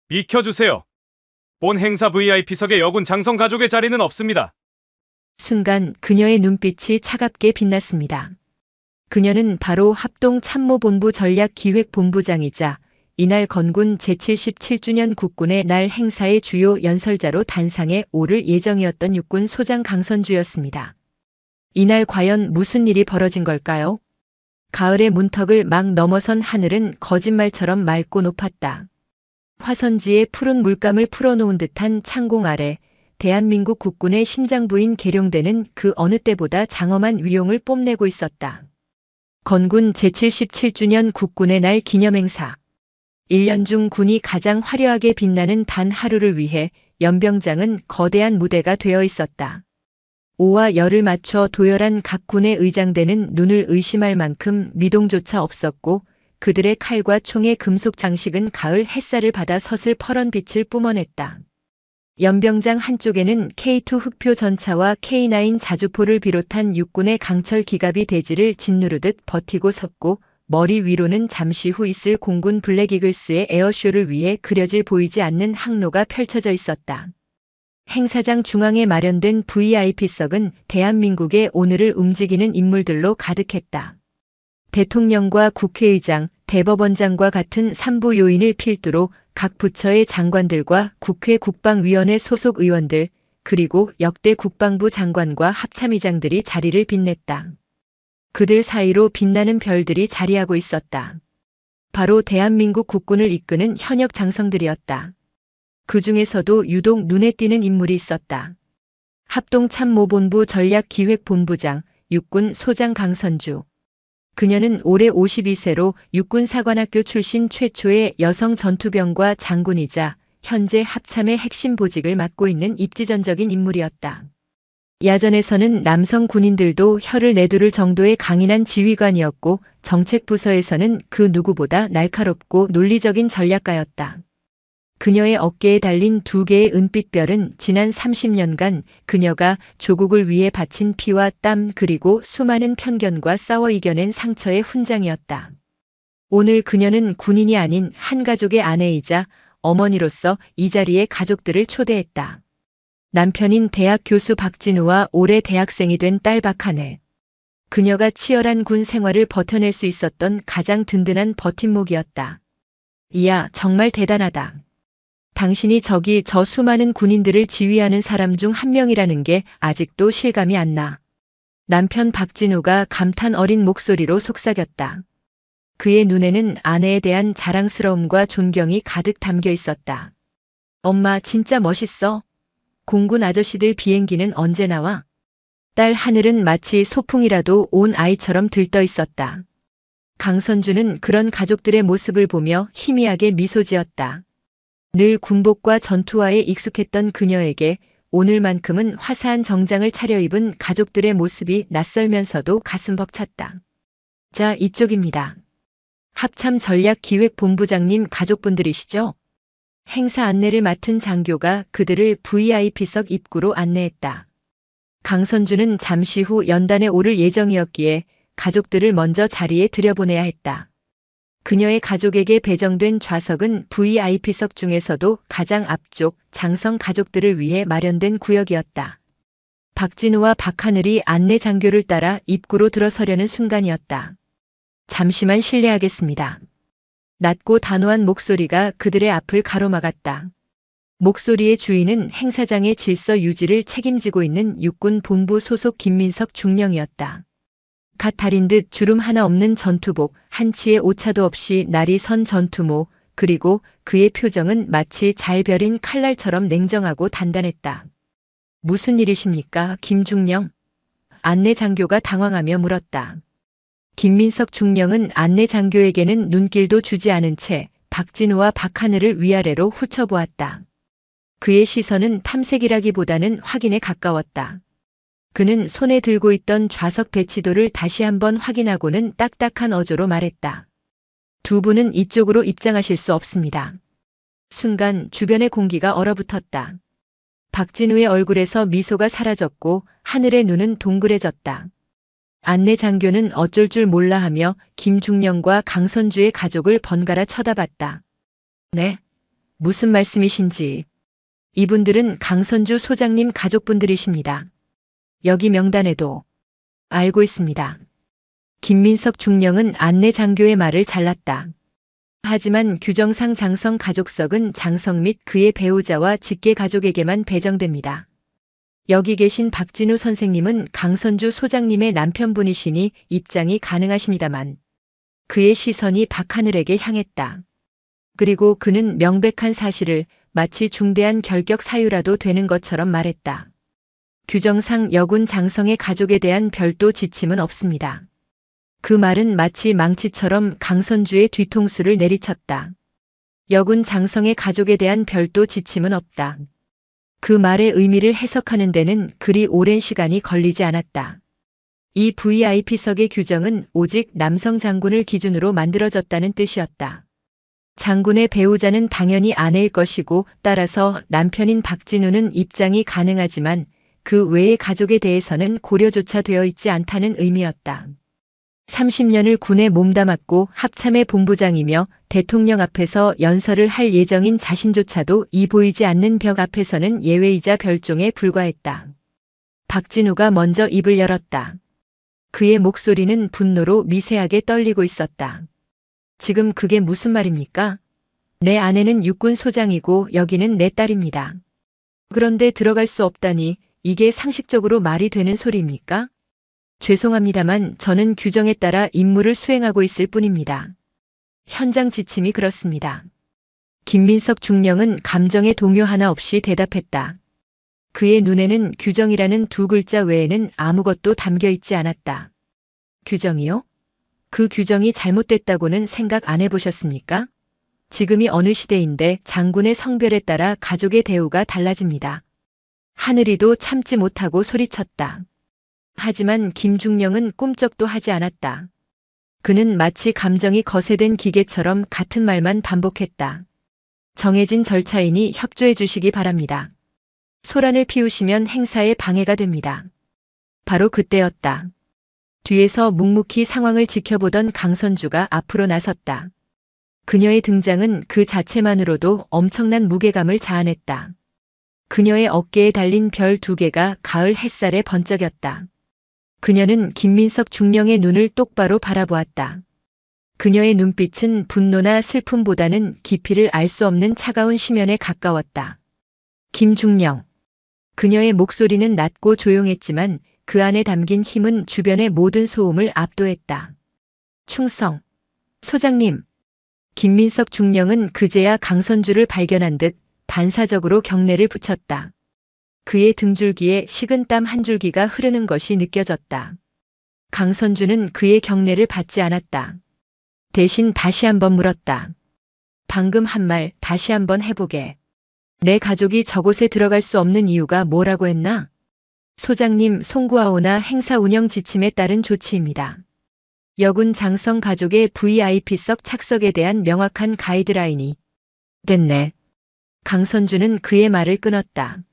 비켜주세요. 본 행사 VIP석에 여군 장성 가족의 자리는 없습니다. 순간 그녀의 눈빛이 차갑게 빛났습니다. 그녀는 바로 합동참모본부 전략기획본부장이자 이날 건군 제77주년 국군의 날 행사의 주요 연설자로 단상에 오를 예정이었던 육군 소장 강선주였습니다. 이날 과연 무슨 일이 벌어진 걸까요? 가을의 문턱을 막 넘어선 하늘은 거짓말처럼 맑고 높았다. 화선지에 푸른 물감을 풀어놓은 듯한 창공 아래 대한민국 국군의 심장부인 계룡대는 그 어느 때보다 장엄한 위용을 뽐내고 있었다. 건군 제77주년 국군의 날 기념행사. 1년 중 군이 가장 화려하게 빛나는 단 하루를 위해 연병장은 거대한 무대가 되어 있었다. 오와 열을 맞춰 도열한 각 군의 의장대는 눈을 의심할 만큼 미동조차 없었고 그들의 칼과 총의 금속 장식은 가을 햇살을 받아 서슬 퍼런 빛을 뿜어냈다. 연병장 한쪽에는 K2 흑표 전차와 K9 자주포를 비롯한 육군의 강철 기갑이 대지를 짓누르듯 버티고 섰고 머리 위로는 잠시 후 있을 공군 블랙이글스의 에어쇼를 위해 그려질 보이지 않는 항로가 펼쳐져 있었다. 행사장 중앙에 마련된 VIP석은 대한민국의 오늘을 움직이는 인물들로 가득했다. 대통령과 국회의장, 대법원장과 같은 산부 요인을 필두로 각 부처의 장관들과 국회 국방위원회 소속 의원들, 그리고 역대 국방부 장관과 합참의장들이 자리를 빛냈다. 그들 사이로 빛나는 별들이 자리하고 있었다. 바로 대한민국 국군을 이끄는 현역 장성들이었다. 그 중에서도 유독 눈에 띄는 인물이 있었다. 합동참모본부 전략기획본부장, 육군 소장 강선주. 그녀는 올해 52세로 육군사관학교 출신 최초의 여성 전투병과 장군이자 현재 합참의 핵심 보직을 맡고 있는 입지전적인 인물이었다. 야전에서는 남성 군인들도 혀를 내두를 정도의 강인한 지휘관이었고 정책부서에서는 그 누구보다 날카롭고 논리적인 전략가였다. 그녀의 어깨에 달린 두 개의 은빛별은 지난 30년간 그녀가 조국을 위해 바친 피와 땀 그리고 수많은 편견과 싸워 이겨낸 상처의 훈장이었다. 오늘 그녀는 군인이 아닌 한 가족의 아내이자 어머니로서 이 자리에 가족들을 초대했다. 남편인 대학 교수 박진우와 올해 대학생이 된 딸 박하늘. 그녀가 치열한 군 생활을 버텨낼 수 있었던 가장 든든한 버팀목이었다. 이야, 정말 대단하다. 당신이 저기 저 수많은 군인들을 지휘하는 사람 중 한 명이라는 게 아직도 실감이 안 나. 남편 박진우가 감탄 어린 목소리로 속삭였다. 그의 눈에는 아내에 대한 자랑스러움과 존경이 가득 담겨 있었다. 엄마 진짜 멋있어. 공군 아저씨들 비행기는 언제 나와? 딸 하늘은 마치 소풍이라도 온 아이처럼 들떠 있었다. 강선주는 그런 가족들의 모습을 보며 희미하게 미소 지었다. 늘 군복과 전투화에 익숙했던 그녀에게 오늘만큼은 화사한 정장을 차려입은 가족들의 모습이 낯설면서도 가슴 벅찼다. 자, 이쪽입니다. 합참 전략기획본부장님 가족분들이시죠? 행사 안내를 맡은 장교가 그들을 VIP석 입구로 안내했다. 강선주는 잠시 후 연단에 오를 예정이었기에 가족들을 먼저 자리에 들여보내야 했다. 그녀의 가족에게 배정된 좌석은 VIP석 중에서도 가장 앞쪽 장성 가족들을 위해 마련된 구역이었다. 박진우와 박하늘이 안내 장교를 따라 입구로 들어서려는 순간이었다. 잠시만 실례하겠습니다. 낮고 단호한 목소리가 그들의 앞을 가로막았다. 목소리의 주인은 행사장의 질서 유지를 책임지고 있는 육군 본부 소속 김민석 중령이었다. 갓 달인 듯 주름 하나 없는 전투복, 한치의 오차도 없이 날이 선 전투모, 그리고 그의 표정은 마치 잘 벼린 칼날처럼 냉정하고 단단했다. 무슨 일이십니까, 김중령? 안내 장교가 당황하며 물었다. 김민석 중령은 안내 장교에게는 눈길도 주지 않은 채 박진우와 박하늘을 위아래로 훑어보았다. 그의 시선은 탐색이라기보다는 확인에 가까웠다. 그는 손에 들고 있던 좌석 배치도를 다시 한번 확인하고는 딱딱한 어조로 말했다. 두 분은 이쪽으로 입장하실 수 없습니다. 순간 주변의 공기가 얼어붙었다. 박진우의 얼굴에서 미소가 사라졌고 하늘의 눈은 동그래졌다. 안내 장교는 어쩔 줄 몰라 하며 김중령과 강선주의 가족을 번갈아 쳐다봤다. 네? 무슨 말씀이신지. 이분들은 강선주 소장님 가족분들이십니다. 여기 명단에도. 알고 있습니다. 김민석 중령은 안내 장교의 말을 잘랐다. 하지만 규정상 장성 가족석은 장성 및 그의 배우자와 직계 가족에게만 배정됩니다. 여기 계신 박진우 선생님은 강선주 소장님의 남편분이시니 입장이 가능하십니다만 그의 시선이 박하늘에게 향했다. 그리고 그는 명백한 사실을 마치 중대한 결격 사유라도 되는 것처럼 말했다. 규정상 여군 장성의 가족에 대한 별도 지침은 없습니다. 그 말은 마치 망치처럼 강선주의 뒤통수를 내리쳤다. 여군 장성의 가족에 대한 별도 지침은 없다. 그 말의 의미를 해석하는 데는 그리 오랜 시간이 걸리지 않았다. 이 VIP석의 규정은 오직 남성 장군을 기준으로 만들어졌다는 뜻이었다. 장군의 배우자는 당연히 아내일 것이고 따라서 남편인 박진우는 입장이 가능하지만 그 외의 가족에 대해서는 고려조차 되어 있지 않다는 의미였다. 30년을 군에 몸담았고 합참의 본부장이며 대통령 앞에서 연설을 할 예정인 자신조차도 이 보이지 않는 벽 앞에서는 예외이자 별종에 불과했다. 박진우가 먼저 입을 열었다. 그의 목소리는 분노로 미세하게 떨리고 있었다. 지금 그게 무슨 말입니까? 내 아내는 육군 소장이고 여기는 내 딸입니다. 그런데 들어갈 수 없다니 이게 상식적으로 말이 되는 소리입니까? 죄송합니다만 저는 규정에 따라 임무를 수행하고 있을 뿐입니다. 현장 지침이 그렇습니다. 김민석 중령은 감정의 동요 하나 없이 대답했다. 그의 눈에는 규정이라는 두 글자 외에는 아무것도 담겨 있지 않았다. 규정이요? 그 규정이 잘못됐다고는 생각 안 해보셨습니까? 지금이 어느 시대인데 장군의 성별에 따라 가족의 대우가 달라집니다. 하늘이도 참지 못하고 소리쳤다. 하지만 김중령은 꿈쩍도 하지 않았다. 그는 마치 감정이 거세된 기계처럼 같은 말만 반복했다. 정해진 절차이니 협조해 주시기 바랍니다. 소란을 피우시면 행사에 방해가 됩니다. 바로 그때였다. 뒤에서 묵묵히 상황을 지켜보던 강선주가 앞으로 나섰다. 그녀의 등장은 그 자체만으로도 엄청난 무게감을 자아냈다. 그녀의 어깨에 달린 별 2개가 가을 햇살에 번쩍였다. 그녀는 김민석 중령의 눈을 똑바로 바라보았다. 그녀의 눈빛은 분노나 슬픔보다는 깊이를 알 수 없는 차가운 심연에 가까웠다. 김중령. 그녀의 목소리는 낮고 조용했지만 그 안에 담긴 힘은 주변의 모든 소음을 압도했다. 충성. 소장님. 김민석 중령은 그제야 강선주를 발견한 듯 반사적으로 경례를 붙였다. 그의 등줄기에 식은땀 한 줄기가 흐르는 것이 느껴졌다. 강선주는 그의 경례를 받지 않았다. 대신 다시 한번 물었다. 방금 한 말 다시 한번 해보게. 내 가족이 저곳에 들어갈 수 없는 이유가 뭐라고 했나? 소장님 송구하오나 행사 운영 지침에 따른 조치입니다. 여군 장성 가족의 VIP석 착석에 대한 명확한 가이드라인이 됐네. 강선주는 그의 말을 끊었다.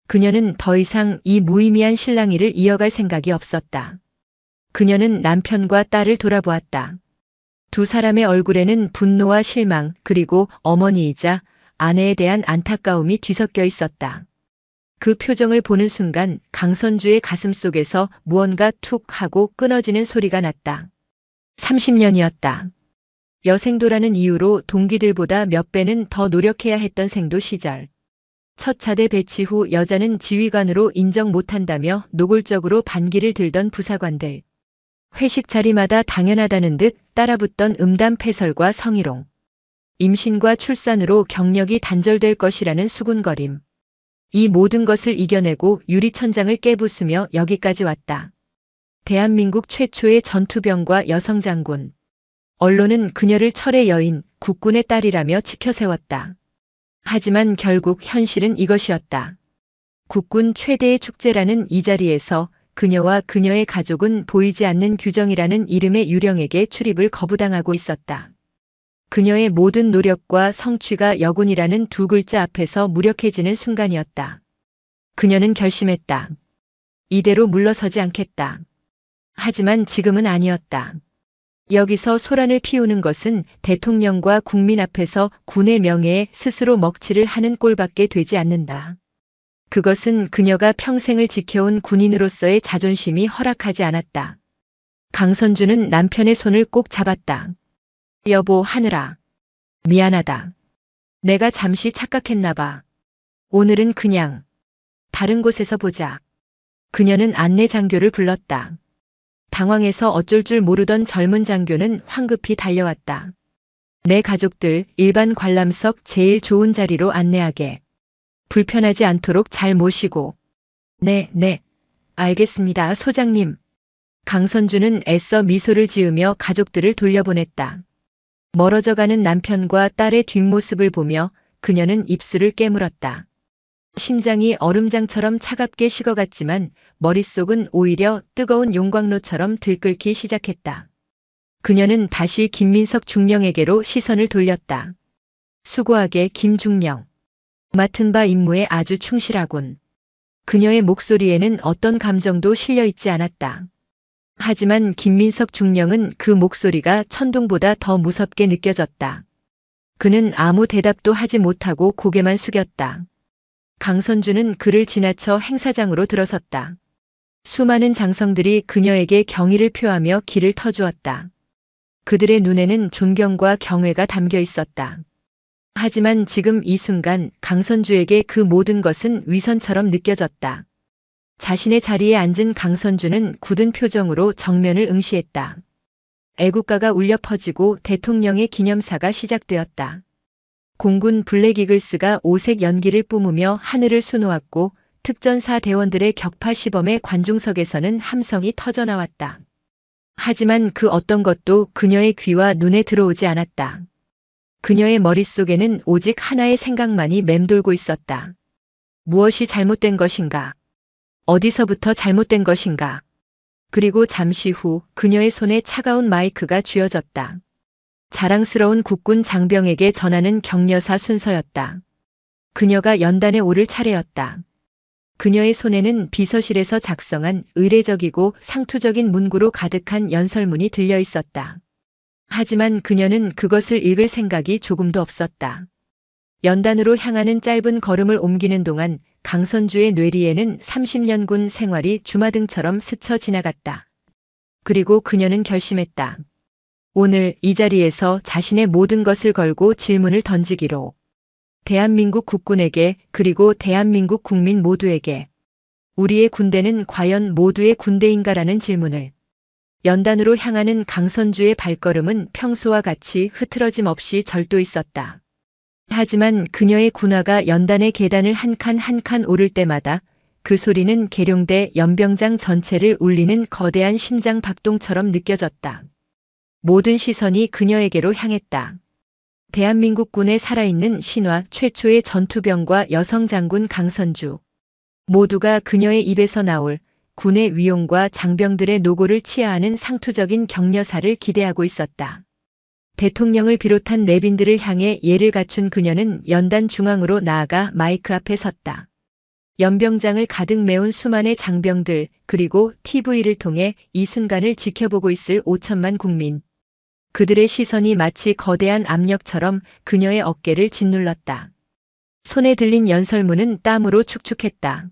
그녀는 더 이상 이 무의미한 실랑이를 이어갈 생각이 없었다. 그녀는 남편과 딸을 돌아보았다. 두 사람의 얼굴에는 분노와 실망 그리고 어머니이자 아내에 대한 안타까움이 뒤섞여 있었다. 그 표정을 보는 순간 강선주의 가슴 속에서 무언가 툭 하고 끊어지는 소리가 났다. 30년이었다. 여생도라는 이유로 동기들보다 몇 배는 더 노력해야 했던 생도 시절. 첫 차대 배치 후 여자는 지휘관으로 인정 못한다며 노골적으로 반기를 들던 부사관들. 회식 자리마다 당연하다는 듯 따라붙던 음담 패설과 성희롱. 임신과 출산으로 경력이 단절될 것이라는 수군거림. 이 모든 것을 이겨내고 유리천장을 깨부수며 여기까지 왔다. 대한민국 최초의 전투병과 여성 장군. 언론은 그녀를 철의 여인, 국군의 딸이라며 치켜세웠다. 하지만 결국 현실은 이것이었다. 국군 최대의 축제라는 이 자리에서 그녀와 그녀의 가족은 보이지 않는 규정이라는 이름의 유령에게 출입을 거부당하고 있었다. 그녀의 모든 노력과 성취가 여군이라는 두 글자 앞에서 무력해지는 순간이었다. 그녀는 결심했다. 이대로 물러서지 않겠다. 하지만 지금은 아니었다. 여기서 소란을 피우는 것은 대통령과 국민 앞에서 군의 명예에 스스로 먹칠을 하는 꼴밖에 되지 않는다. 그것은 그녀가 평생을 지켜온 군인으로서의 자존심이 허락하지 않았다. 강선주는 남편의 손을 꼭 잡았다. 여보, 하늘아. 미안하다. 내가 잠시 착각했나 봐. 오늘은 그냥 다른 곳에서 보자. 그녀는 안내 장교를 불렀다. 당황해서 어쩔 줄 모르던 젊은 장교는 황급히 달려왔다. 내 가족들 일반 관람석 제일 좋은 자리로 안내하게. 불편하지 않도록 잘 모시고. 네, 알겠습니다, 소장님. 강선주는 애써 미소를 지으며 가족들을 돌려보냈다. 멀어져가는 남편과 딸의 뒷모습을 보며 그녀는 입술을 깨물었다. 심장이 얼음장처럼 차갑게 식어갔지만 머릿속은 오히려 뜨거운 용광로처럼 들끓기 시작했다. 그녀는 다시 김민석 중령에게로 시선을 돌렸다. 수고하게, 김중령. 맡은 바 임무에 아주 충실하군. 그녀의 목소리에는 어떤 감정도 실려 있지 않았다. 하지만 김민석 중령은 그 목소리가 천둥보다 더 무섭게 느껴졌다. 그는 아무 대답도 하지 못하고 고개만 숙였다. 강선주는 그를 지나쳐 행사장으로 들어섰다. 수많은 장성들이 그녀에게 경의를 표하며 길을 터주었다. 그들의 눈에는 존경과 경외가 담겨 있었다. 하지만 지금 이 순간 강선주에게 그 모든 것은 위선처럼 느껴졌다. 자신의 자리에 앉은 강선주는 굳은 표정으로 정면을 응시했다. 애국가가 울려 퍼지고 대통령의 기념사가 시작되었다. 공군 블랙이글스가 오색 연기를 뿜으며 하늘을 수놓았고 특전사 대원들의 격파 시범의 관중석에서는 함성이 터져나왔다. 하지만 그 어떤 것도 그녀의 귀와 눈에 들어오지 않았다. 그녀의 머릿속에는 오직 하나의 생각만이 맴돌고 있었다. 무엇이 잘못된 것인가? 어디서부터 잘못된 것인가? 그리고 잠시 후 그녀의 손에 차가운 마이크가 쥐어졌다. 자랑스러운 국군 장병에게 전하는 격려사 순서였다. 그녀가 연단에 오를 차례였다. 그녀의 손에는 비서실에서 작성한 의례적이고 상투적인 문구로 가득한 연설문이 들려 있었다. 하지만 그녀는 그것을 읽을 생각이 조금도 없었다. 연단으로 향하는 짧은 걸음을 옮기는 동안 강선주의 뇌리에는 30년 군 생활이 주마등처럼 스쳐 지나갔다. 그리고 그녀는 결심했다. 오늘 이 자리에서 자신의 모든 것을 걸고 질문을 던지기로. 대한민국 국군에게 그리고 대한민국 국민 모두에게. 우리의 군대는 과연 모두의 군대인가라는 질문을. 연단으로 향하는 강선주의 발걸음은 평소와 같이 흐트러짐 없이 절도 있었다. 하지만 그녀의 군화가 연단의 계단을 한 칸 한 칸 오를 때마다 그 소리는 계룡대 연병장 전체를 울리는 거대한 심장 박동처럼 느껴졌다. 모든 시선이 그녀에게로 향했다. 대한민국 군에 살아있는 신화 최초의 전투병과 여성 장군 강선주. 모두가 그녀의 입에서 나올 군의 위용과 장병들의 노고를 치하하는 상투적인 격려사를 기대하고 있었다. 대통령을 비롯한 내빈들을 향해 예를 갖춘 그녀는 연단 중앙으로 나아가 마이크 앞에 섰다. 연병장을 가득 메운 수많은 장병들 그리고 TV를 통해 이 순간을 지켜보고 있을 5천만 국민. 그들의 시선이 마치 거대한 압력처럼 그녀의 어깨를 짓눌렀다. 손에 들린 연설문은 땀으로 축축했다.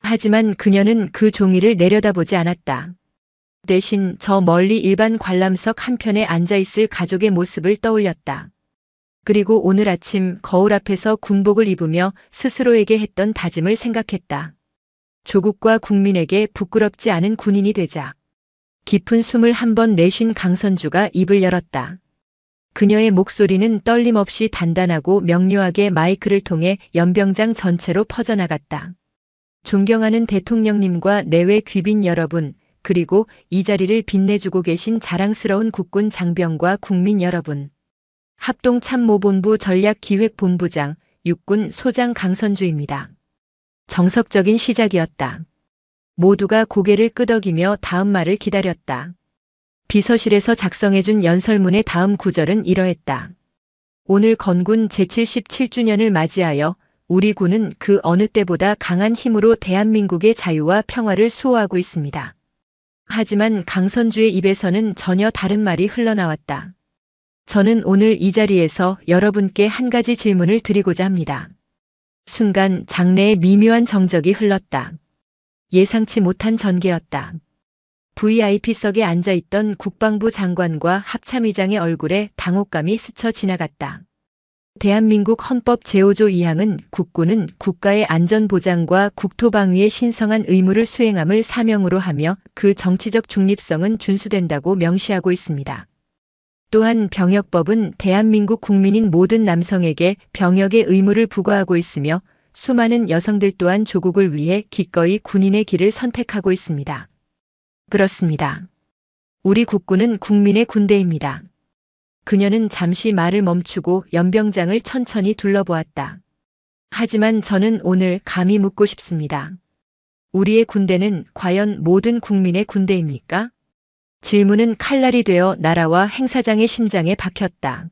하지만 그녀는 그 종이를 내려다보지 않았다. 대신 저 멀리 일반 관람석 한편에 앉아있을 가족의 모습을 떠올렸다. 그리고 오늘 아침 거울 앞에서 군복을 입으며 스스로에게 했던 다짐을 생각했다. 조국과 국민에게 부끄럽지 않은 군인이 되자. 깊은 숨을 한 번 내쉰 강선주가 입을 열었다. 그녀의 목소리는 떨림 없이 단단하고 명료하게 마이크를 통해 연병장 전체로 퍼져나갔다. 존경하는 대통령님과 내외 귀빈 여러분, 그리고 이 자리를 빛내주고 계신 자랑스러운 국군 장병과 국민 여러분. 합동참모본부 전략기획본부장, 육군 소장 강선주입니다. 정석적인 시작이었다. 모두가 고개를 끄덕이며 다음 말을 기다렸다. 비서실에서 작성해준 연설문의 다음 구절은 이러했다. 오늘 건군 제77주년을 맞이하여 우리 군은 그 어느 때보다 강한 힘으로 대한민국의 자유와 평화를 수호하고 있습니다. 하지만 강선주의 입에서는 전혀 다른 말이 흘러나왔다. 저는 오늘 이 자리에서 여러분께 한 가지 질문을 드리고자 합니다. 순간 장내에 미묘한 정적이 흘렀다. 예상치 못한 전개였다. VIP석에 앉아있던 국방부 장관과 합참의장의 얼굴에 당혹감이 스쳐 지나갔다. 대한민국 헌법 제5조 2항은 국군은 국가의 안전보장과 국토방위의 신성한 의무를 수행함을 사명으로 하며 그 정치적 중립성은 준수된다고 명시하고 있습니다. 또한 병역법은 대한민국 국민인 모든 남성에게 병역의 의무를 부과하고 있으며 수많은 여성들 또한 조국을 위해 기꺼이 군인의 길을 선택하고 있습니다. 그렇습니다. 우리 국군은 국민의 군대입니다. 그녀는 잠시 말을 멈추고 연병장을 천천히 둘러보았다. 하지만 저는 오늘 감히 묻고 싶습니다. 우리의 군대는 과연 모든 국민의 군대입니까? 질문은 칼날이 되어 나라와 행사장의 심장에 박혔다.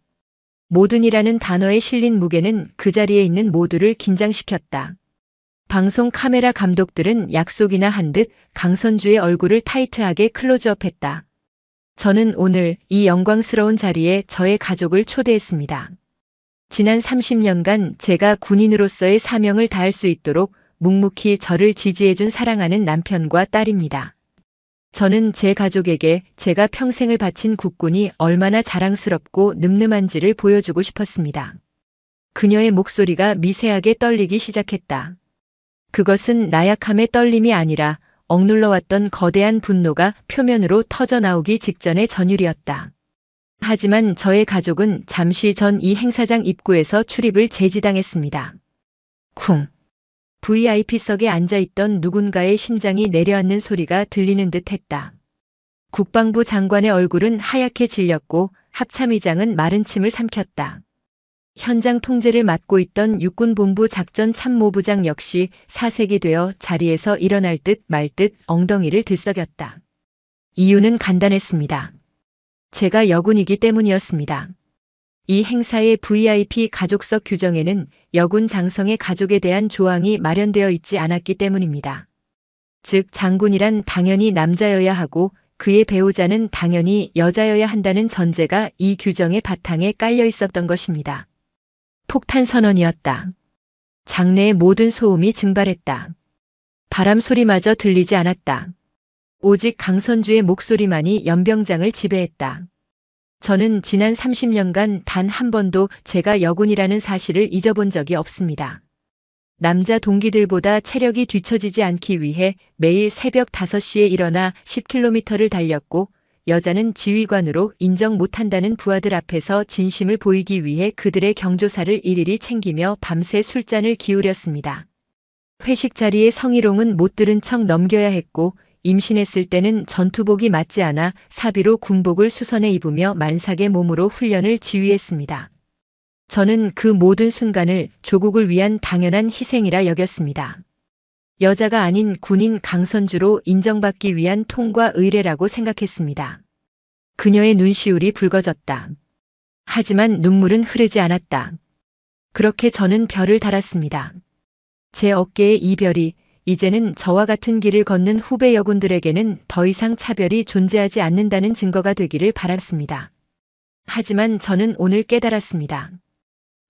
모든이라는 단어에 실린 무게는 그 자리에 있는 모두를 긴장시켰다. 방송 카메라 감독들은 약속이나 한 듯 강선주의 얼굴을 타이트하게 클로즈업했다. 저는 오늘 이 영광스러운 자리에 저의 가족을 초대했습니다. 지난 30년간 제가 군인으로서의 사명을 다할 수 있도록 묵묵히 저를 지지해준 사랑하는 남편과 딸입니다. 저는 제 가족에게 제가 평생을 바친 국군이 얼마나 자랑스럽고 늠름한지를 보여주고 싶었습니다. 그녀의 목소리가 미세하게 떨리기 시작했다. 그것은 나약함의 떨림이 아니라 억눌러왔던 거대한 분노가 표면으로 터져나오기 직전의 전율이었다. 하지만 저의 가족은 잠시 전 이 행사장 입구에서 출입을 제지당했습니다. 쿵. VIP석에 앉아있던 누군가의 심장이 내려앉는 소리가 들리는 듯 했다. 국방부 장관의 얼굴은 하얗게 질렸고 합참의장은 마른 침을 삼켰다. 현장 통제를 맡고 있던 육군본부 작전참모부장 역시 사색이 되어 자리에서 일어날 듯 말 듯 엉덩이를 들썩였다. 이유는 간단했습니다. 제가 여군이기 때문이었습니다. 이 행사의 VIP 가족석 규정에는 여군 장성의 가족에 대한 조항이 마련되어 있지 않았기 때문입니다. 즉 장군이란 당연히 남자여야 하고 그의 배우자는 당연히 여자여야 한다는 전제가 이 규정의 바탕에 깔려 있었던 것입니다. 폭탄 선언이었다. 장내의 모든 소음이 증발했다. 바람 소리마저 들리지 않았다. 오직 강선주의 목소리만이 연병장을 지배했다. 저는 지난 30년간 단 한 번도 제가 여군이라는 사실을 잊어본 적이 없습니다. 남자 동기들보다 체력이 뒤처지지 않기 위해 매일 새벽 5시에 일어나 10km를 달렸고 여자는 지휘관으로 인정 못한다는 부하들 앞에서 진심을 보이기 위해 그들의 경조사를 일일이 챙기며 밤새 술잔을 기울였습니다. 회식 자리에 성희롱은 못 들은 척 넘겨야 했고 임신했을 때는 전투복이 맞지 않아 사비로 군복을 수선해 입으며 만삭의 몸으로 훈련을 지휘했습니다. 저는 그 모든 순간을 조국을 위한 당연한 희생이라 여겼습니다. 여자가 아닌 군인 강선주로 인정받기 위한 통과 의례라고 생각했습니다. 그녀의 눈시울이 붉어졌다. 하지만 눈물은 흐르지 않았다. 그렇게 저는 별을 달았습니다. 제 어깨의 이 별이 이제는 저와 같은 길을 걷는 후배 여군들에게는 더 이상 차별이 존재하지 않는다는 증거가 되기를 바랐습니다. 하지만 저는 오늘 깨달았습니다.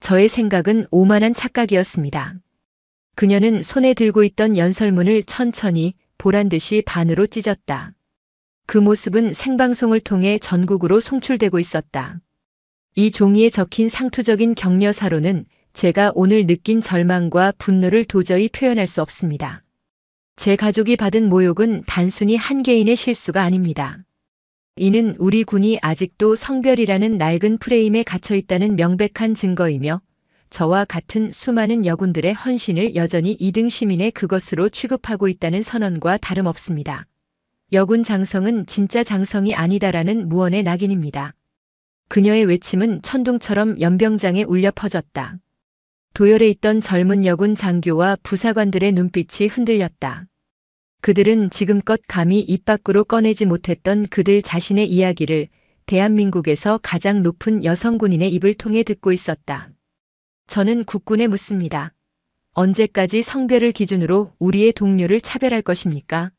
저의 생각은 오만한 착각이었습니다. 그녀는 손에 들고 있던 연설문을 천천히 보란듯이 반으로 찢었다. 그 모습은 생방송을 통해 전국으로 송출되고 있었다. 이 종이에 적힌 상투적인 격려사로는 제가 오늘 느낀 절망과 분노를 도저히 표현할 수 없습니다. 제 가족이 받은 모욕은 단순히 한 개인의 실수가 아닙니다. 이는 우리 군이 아직도 성별이라는 낡은 프레임에 갇혀 있다는 명백한 증거이며 저와 같은 수많은 여군들의 헌신을 여전히 2등 시민의 그것으로 취급하고 있다는 선언과 다름없습니다. 여군 장성은 진짜 장성이 아니다라는 무언의 낙인입니다. 그녀의 외침은 천둥처럼 연병장에 울려 퍼졌다. 도열해 있던 젊은 여군 장교와 부사관들의 눈빛이 흔들렸다. 그들은 지금껏 감히 입 밖으로 꺼내지 못했던 그들 자신의 이야기를 대한민국에서 가장 높은 여성 군인의 입을 통해 듣고 있었다. 저는 국군에 묻습니다. 언제까지 성별을 기준으로 우리의 동료를 차별할 것입니까?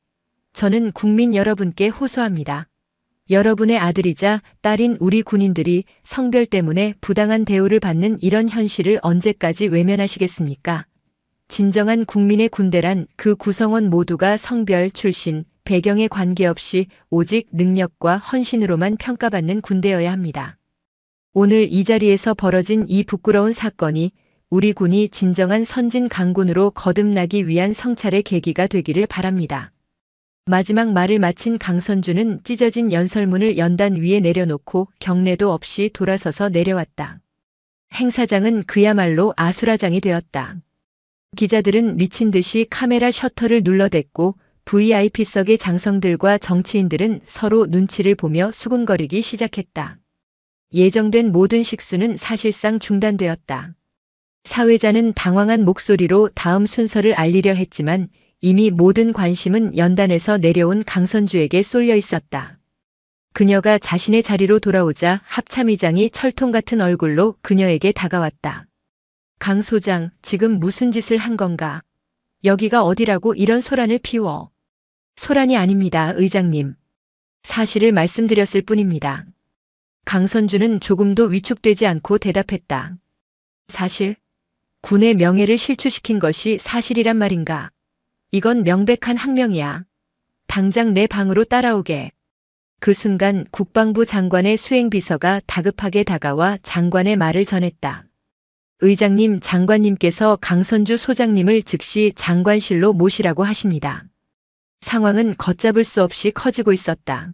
저는 국민 여러분께 호소합니다. 여러분의 아들이자 딸인 우리 군인들이 성별 때문에 부당한 대우를 받는 이런 현실을 언제까지 외면하시겠습니까? 진정한 국민의 군대란 그 구성원 모두가 성별, 출신, 배경에 관계없이 오직 능력과 헌신으로만 평가받는 군대여야 합니다. 오늘 이 자리에서 벌어진 이 부끄러운 사건이 우리 군이 진정한 선진 강군으로 거듭나기 위한 성찰의 계기가 되기를 바랍니다. 마지막 말을 마친 강선주는 찢어진 연설문을 연단 위에 내려놓고 경례도 없이 돌아서서 내려왔다. 행사장은 그야말로 아수라장이 되었다. 기자들은 미친 듯이 카메라 셔터를 눌러댔고 VIP석의 장성들과 정치인들은 서로 눈치를 보며 수군거리기 시작했다. 예정된 모든 식수는 사실상 중단되었다. 사회자는 당황한 목소리로 다음 순서를 알리려 했지만 이미 모든 관심은 연단에서 내려온 강선주에게 쏠려 있었다. 그녀가 자신의 자리로 돌아오자 합참의장이 철통 같은 얼굴로 그녀에게 다가왔다. 강 소장, 지금 무슨 짓을 한 건가? 여기가 어디라고 이런 소란을 피워? 소란이 아닙니다, 의장님. 사실을 말씀드렸을 뿐입니다. 강선주는 조금도 위축되지 않고 대답했다. 사실? 군의 명예를 실추시킨 것이 사실이란 말인가? 이건 명백한 항명이야. 당장 내 방으로 따라오게. 그 순간 국방부 장관의 수행비서가 다급하게 다가와 장관의 말을 전했다. 의장님, 장관님께서 강선주 소장님을 즉시 장관실로 모시라고 하십니다. 상황은 걷잡을 수 없이 커지고 있었다.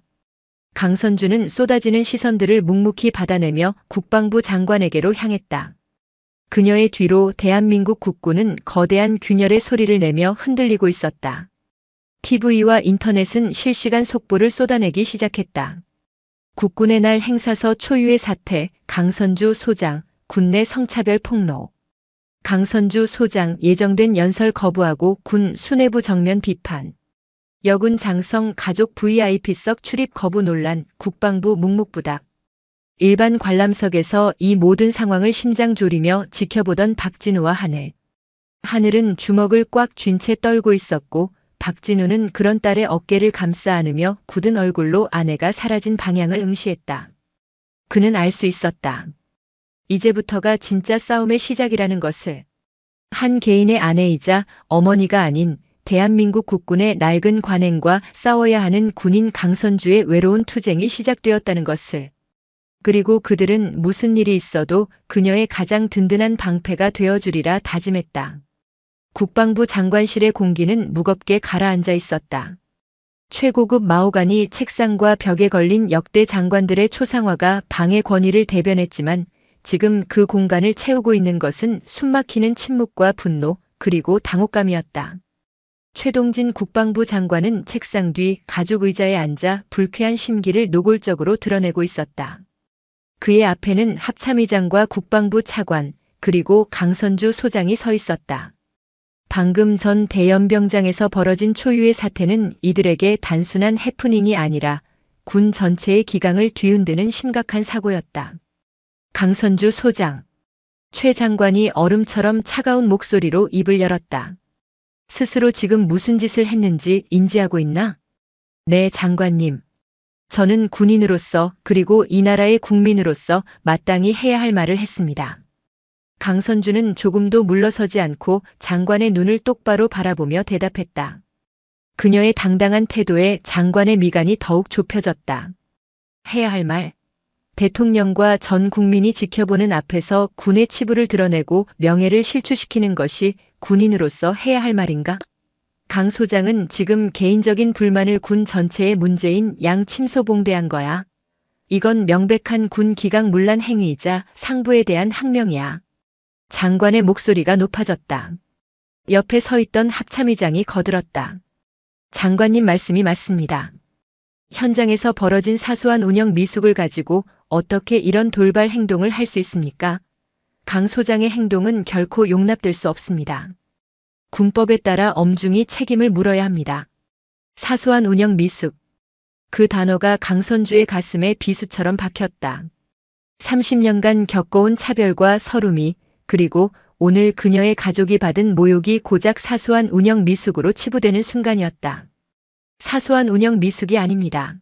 강선주는 쏟아지는 시선들을 묵묵히 받아내며 국방부 장관에게로 향했다. 그녀의 뒤로 대한민국 국군은 거대한 균열의 소리를 내며 흔들리고 있었다. TV와 인터넷은 실시간 속보를 쏟아내기 시작했다. 국군의 날 행사서 초유의 사태, 강선주 소장, 군내 성차별 폭로. 강선주 소장 예정된 연설 거부하고 군 수뇌부 정면 비판. 여군 장성 가족 VIP석 출입 거부 논란, 국방부 묵묵부답. 일반 관람석에서 이 모든 상황을 심장 졸이며 지켜보던 박진우와 하늘. 하늘은 주먹을 꽉 쥔 채 떨고 있었고 박진우는 그런 딸의 어깨를 감싸 안으며 굳은 얼굴로 아내가 사라진 방향을 응시했다. 그는 알 수 있었다. 이제부터가 진짜 싸움의 시작이라는 것을. 한 개인의 아내이자 어머니가 아닌 대한민국 국군의 낡은 관행과 싸워야 하는 군인 강선주의 외로운 투쟁이 시작되었다는 것을. 그리고 그들은 무슨 일이 있어도 그녀의 가장 든든한 방패가 되어주리라 다짐했다. 국방부 장관실의 공기는 무겁게 가라앉아 있었다. 최고급 마호가니 책상과 벽에 걸린 역대 장관들의 초상화가 방의 권위를 대변했지만 지금 그 공간을 채우고 있는 것은 숨막히는 침묵과 분노 그리고 당혹감이었다. 최동진 국방부 장관은 책상 뒤 가죽 의자에 앉아 불쾌한 심기를 노골적으로 드러내고 있었다. 그의 앞에는 합참의장과 국방부 차관, 그리고 강선주 소장이 서 있었다. 방금 전 대연병장에서 벌어진 초유의 사태는 이들에게 단순한 해프닝이 아니라 군 전체의 기강을 뒤흔드는 심각한 사고였다. 강선주 소장. 최 장관이 얼음처럼 차가운 목소리로 입을 열었다. 스스로 지금 무슨 짓을 했는지 인지하고 있나? 네, 장관님. 저는 군인으로서 그리고 이 나라의 국민으로서 마땅히 해야 할 말을 했습니다. 강선주는 조금도 물러서지 않고 장관의 눈을 똑바로 바라보며 대답했다. 그녀의 당당한 태도에 장관의 미간이 더욱 좁혀졌다. 해야 할 말. 대통령과 전 국민이 지켜보는 앞에서 군의 치부를 드러내고 명예를 실추시키는 것이 군인으로서 해야 할 말인가? 강 소장은 지금 개인적인 불만을 군 전체의 문제인 양침소봉대한 거야. 이건 명백한 군 기강 문란 행위이자 상부에 대한 항명이야. 장관의 목소리가 높아졌다. 옆에 서 있던 합참의장이 거들었다. 장관님 말씀이 맞습니다. 현장에서 벌어진 사소한 운영 미숙을 가지고 어떻게 이런 돌발 행동을 할 수 있습니까? 강 소장의 행동은 결코 용납될 수 없습니다. 군법에 따라 엄중히 책임을 물어야 합니다. 사소한 운영 미숙. 그 단어가 강선주의 가슴에 비수처럼 박혔다. 30년간 겪어온 차별과 서름이 그리고 오늘 그녀의 가족이 받은 모욕이 고작 사소한 운영 미숙으로 치부되는 순간이었다. 사소한 운영 미숙이 아닙니다.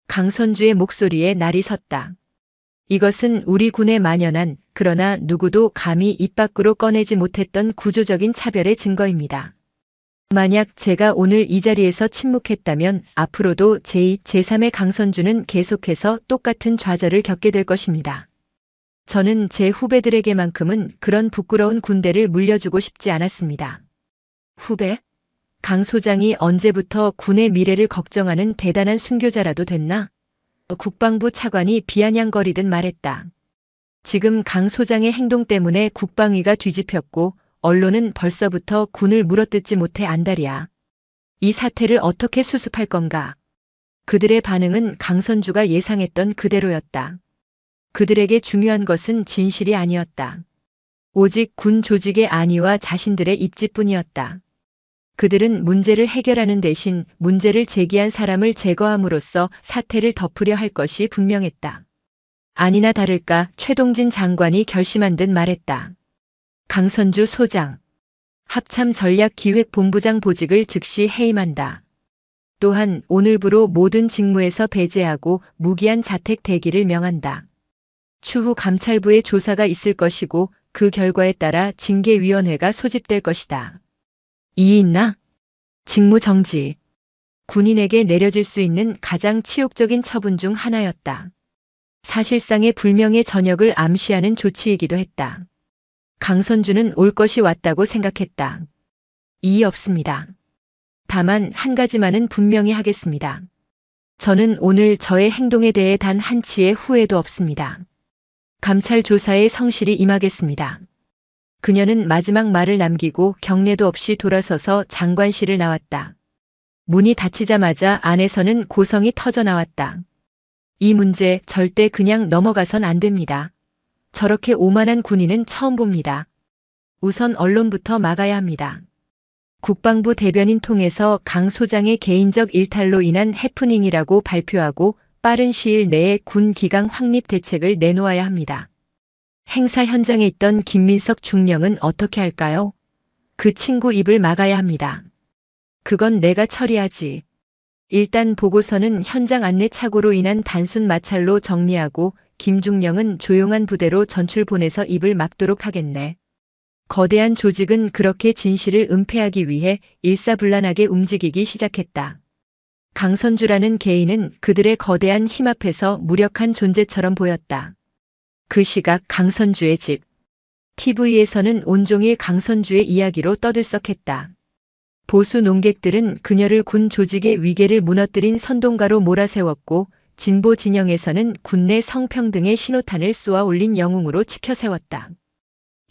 강선주의 목소리에 날이 섰다. 이것은 우리 군에 만연한, 그러나 누구도 감히 입 밖으로 꺼내지 못했던 구조적인 차별의 증거입니다. 만약 제가 오늘 이 자리에서 침묵했다면 앞으로도 제2, 제3의 강선주는 계속해서 똑같은 좌절을 겪게 될 것입니다. 저는 제 후배들에게만큼은 그런 부끄러운 군대를 물려주고 싶지 않았습니다. 후배? 강 소장이 언제부터 군의 미래를 걱정하는 대단한 순교자라도 됐나? 국방부 차관이 비아냥거리듯 말했다. 지금 강 소장의 행동 때문에 국방위가 뒤집혔고 언론은 벌써부터 군을 물어뜯지 못해 안달이야. 이 사태를 어떻게 수습할 건가? 그들의 반응은 강선주가 예상했던 그대로였다. 그들에게 중요한 것은 진실이 아니었다. 오직 군 조직의 안위와 자신들의 입지뿐이었다. 그들은 문제를 해결하는 대신 문제를 제기한 사람을 제거함으로써 사태를 덮으려 할 것이 분명했다. 아니나 다를까 최동진 장관이 결심한 듯 말했다. 강선주 소장, 합참 전략기획본부장 보직을 즉시 해임한다. 또한 오늘부로 모든 직무에서 배제하고 무기한 자택 대기를 명한다. 추후 감찰부의 조사가 있을 것이고 그 결과에 따라 징계위원회가 소집될 것이다. 이의 있나? 직무 정지. 군인에게 내려질 수 있는 가장 치욕적인 처분 중 하나였다. 사실상의 불명예 전역을 암시하는 조치이기도 했다. 강선주는 올 것이 왔다고 생각했다. 이의 없습니다. 다만 한 가지만은 분명히 하겠습니다. 저는 오늘 저의 행동에 대해 단 한치의 후회도 없습니다. 감찰 조사에 성실히 임하겠습니다. 그녀는 마지막 말을 남기고 경례도 없이 돌아서서 장관실을 나왔다. 문이 닫히자마자 안에서는 고성이 터져 나왔다. 이 문제 절대 그냥 넘어가선 안 됩니다. 저렇게 오만한 군인은 처음 봅니다. 우선 언론부터 막아야 합니다. 국방부 대변인 통해서 강 소장의 개인적 일탈로 인한 해프닝이라고 발표하고 빠른 시일 내에 군 기강 확립 대책을 내놓아야 합니다. 행사 현장에 있던 김민석 중령은 어떻게 할까요? 그 친구 입을 막아야 합니다. 그건 내가 처리하지. 일단 보고서는 현장 안내 착오로 인한 단순 마찰로 정리하고 김중령은 조용한 부대로 전출 보내서 입을 막도록 하겠네. 거대한 조직은 그렇게 진실을 은폐하기 위해 일사불란하게 움직이기 시작했다. 강선주라는 개인은 그들의 거대한 힘 앞에서 무력한 존재처럼 보였다. 그 시각 강선주의 집. TV에서는 온종일 강선주의 이야기로 떠들썩했다. 보수 농객들은 그녀를 군 조직의 위계를 무너뜨린 선동가로 몰아세웠고 진보 진영에서는 군내 성평등의 신호탄을 쏘아 올린 영웅으로 치켜세웠다.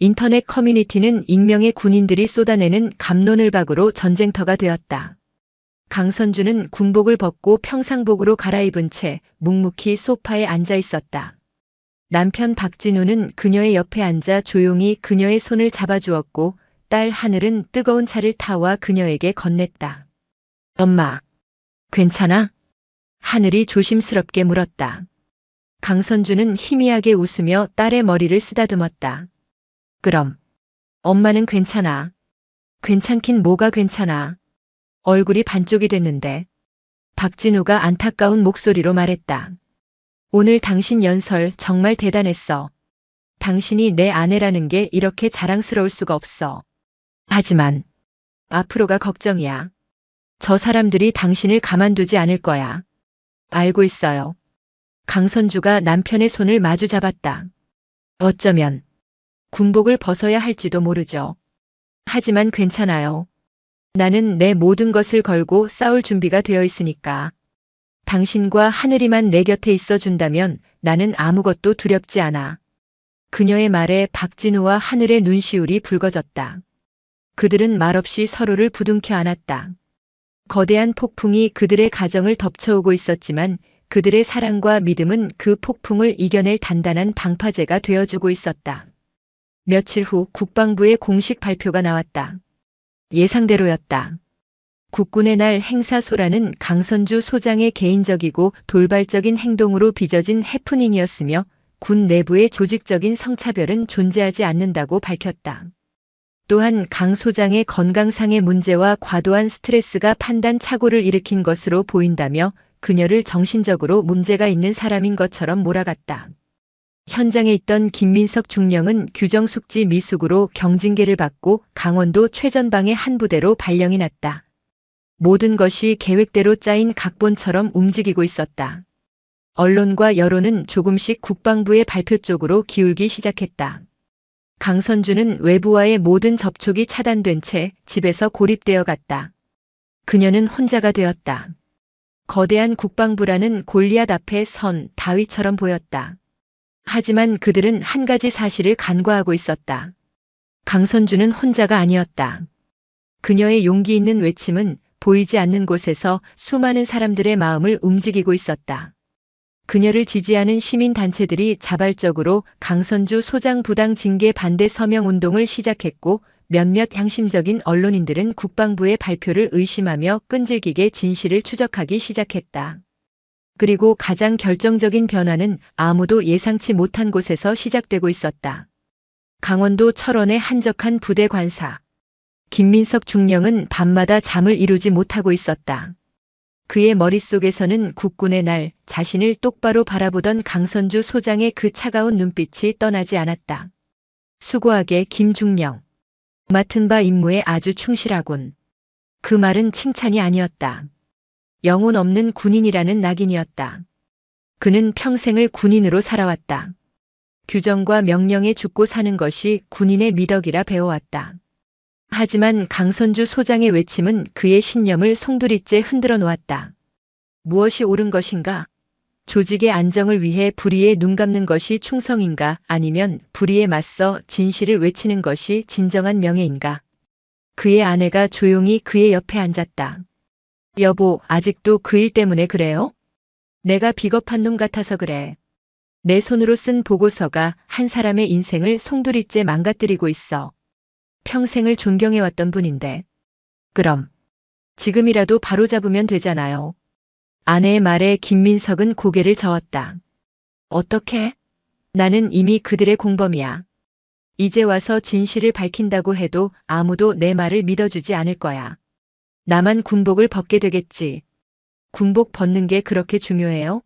인터넷 커뮤니티는 익명의 군인들이 쏟아내는 갑론을박으로 전쟁터가 되었다. 강선주는 군복을 벗고 평상복으로 갈아입은 채 묵묵히 소파에 앉아 있었다. 남편 박진우는 그녀의 옆에 앉아 조용히 그녀의 손을 잡아주었고 딸 하늘은 뜨거운 차를 타와 그녀에게 건넸다. 엄마, 괜찮아? 하늘이 조심스럽게 물었다. 강선주는 희미하게 웃으며 딸의 머리를 쓰다듬었다. 그럼, 엄마는 괜찮아. 괜찮긴 뭐가 괜찮아. 얼굴이 반쪽이 됐는데. 박진우가 안타까운 목소리로 말했다. 오늘 당신 연설 정말 대단했어. 당신이 내 아내라는 게 이렇게 자랑스러울 수가 없어. 하지만 앞으로가 걱정이야. 저 사람들이 당신을 가만두지 않을 거야. 알고 있어요. 강선주가 남편의 손을 마주 잡았다. 어쩌면 군복을 벗어야 할지도 모르죠. 하지만 괜찮아요. 나는 내 모든 것을 걸고 싸울 준비가 되어 있으니까. 당신과 하늘이만 내 곁에 있어 준다면 나는 아무것도 두렵지 않아. 그녀의 말에 박진우와 하늘의 눈시울이 붉어졌다. 그들은 말없이 서로를 부둥켜 안았다. 거대한 폭풍이 그들의 가정을 덮쳐오고 있었지만 그들의 사랑과 믿음은 그 폭풍을 이겨낼 단단한 방파제가 되어주고 있었다. 며칠 후 국방부의 공식 발표가 나왔다. 예상대로였다. 국군의 날 행사소라는 강선주 소장의 개인적이고 돌발적인 행동으로 빚어진 해프닝이었으며 군 내부의 조직적인 성차별은 존재하지 않는다고 밝혔다. 또한 강 소장의 건강상의 문제와 과도한 스트레스가 판단 착오를 일으킨 것으로 보인다며 그녀를 정신적으로 문제가 있는 사람인 것처럼 몰아갔다. 현장에 있던 김민석 중령은 규정숙지 미숙으로 경징계를 받고 강원도 최전방의 한 부대로 발령이 났다. 모든 것이 계획대로 짜인 각본처럼 움직이고 있었다. 언론과 여론은 조금씩 국방부의 발표 쪽으로 기울기 시작했다. 강선주는 외부와의 모든 접촉이 차단된 채 집에서 고립되어 갔다. 그녀는 혼자가 되었다. 거대한 국방부라는 골리앗 앞에 선 다윗처럼 보였다. 하지만 그들은 한 가지 사실을 간과하고 있었다. 강선주는 혼자가 아니었다. 그녀의 용기 있는 외침은 보이지 않는 곳에서 수많은 사람들의 마음을 움직이고 있었다. 그녀를 지지하는 시민단체들이 자발적으로 강선주 소장 부당 징계 반대 서명 운동을 시작했고 몇몇 양심적인 언론인들은 국방부의 발표를 의심하며 끈질기게 진실을 추적하기 시작했다. 그리고 가장 결정적인 변화는 아무도 예상치 못한 곳에서 시작되고 있었다. 강원도 철원의 한적한 부대 관사. 김민석 중령은 밤마다 잠을 이루지 못하고 있었다. 그의 머릿속에서는 국군의 날 자신을 똑바로 바라보던 강선주 소장의 그 차가운 눈빛이 떠나지 않았다. 수고하게 김중령. 맡은 바 임무에 아주 충실하군. 그 말은 칭찬이 아니었다. 영혼 없는 군인이라는 낙인이었다. 그는 평생을 군인으로 살아왔다. 규정과 명령에 죽고 사는 것이 군인의 미덕이라 배워왔다. 하지만 강선주 소장의 외침은 그의 신념을 송두리째 흔들어 놓았다. 무엇이 옳은 것인가? 조직의 안정을 위해 불의에 눈감는 것이 충성인가? 아니면 불의에 맞서 진실을 외치는 것이 진정한 명예인가? 그의 아내가 조용히 그의 옆에 앉았다. 여보, 아직도 그 일 때문에 그래요? 내가 비겁한 놈 같아서 그래. 내 손으로 쓴 보고서가 한 사람의 인생을 송두리째 망가뜨리고 있어. 평생을 존경해왔던 분인데. 그럼 지금이라도 바로잡으면 되잖아요. 아내의 말에 김민석은 고개를 저었다. 어떻게? 나는 이미 그들의 공범이야. 이제 와서 진실을 밝힌다고 해도 아무도 내 말을 믿어주지 않을 거야. 나만 군복을 벗게 되겠지. 군복 벗는 게 그렇게 중요해요?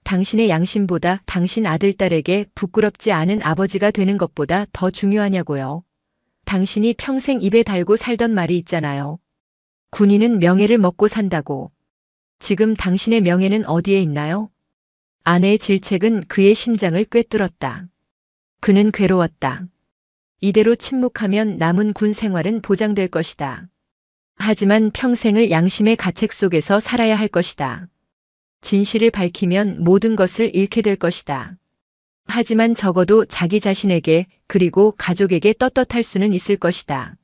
당신의 양심보다 당신 아들, 딸에게 부끄럽지 않은 아버지가 되는 것보다 더 중요하냐고요. 당신이 평생 입에 달고 살던 말이 있잖아요. 군인은 명예를 먹고 산다고. 지금 당신의 명예는 어디에 있나요? 아내의 질책은 그의 심장을 꿰뚫었다. 그는 괴로웠다. 이대로 침묵하면 남은 군 생활은 보장될 것이다. 하지만 평생을 양심의 가책 속에서 살아야 할 것이다. 진실을 밝히면 모든 것을 잃게 될 것이다. 하지만 적어도 자기 자신에게 그리고 가족에게 떳떳할 수는 있을 것이다.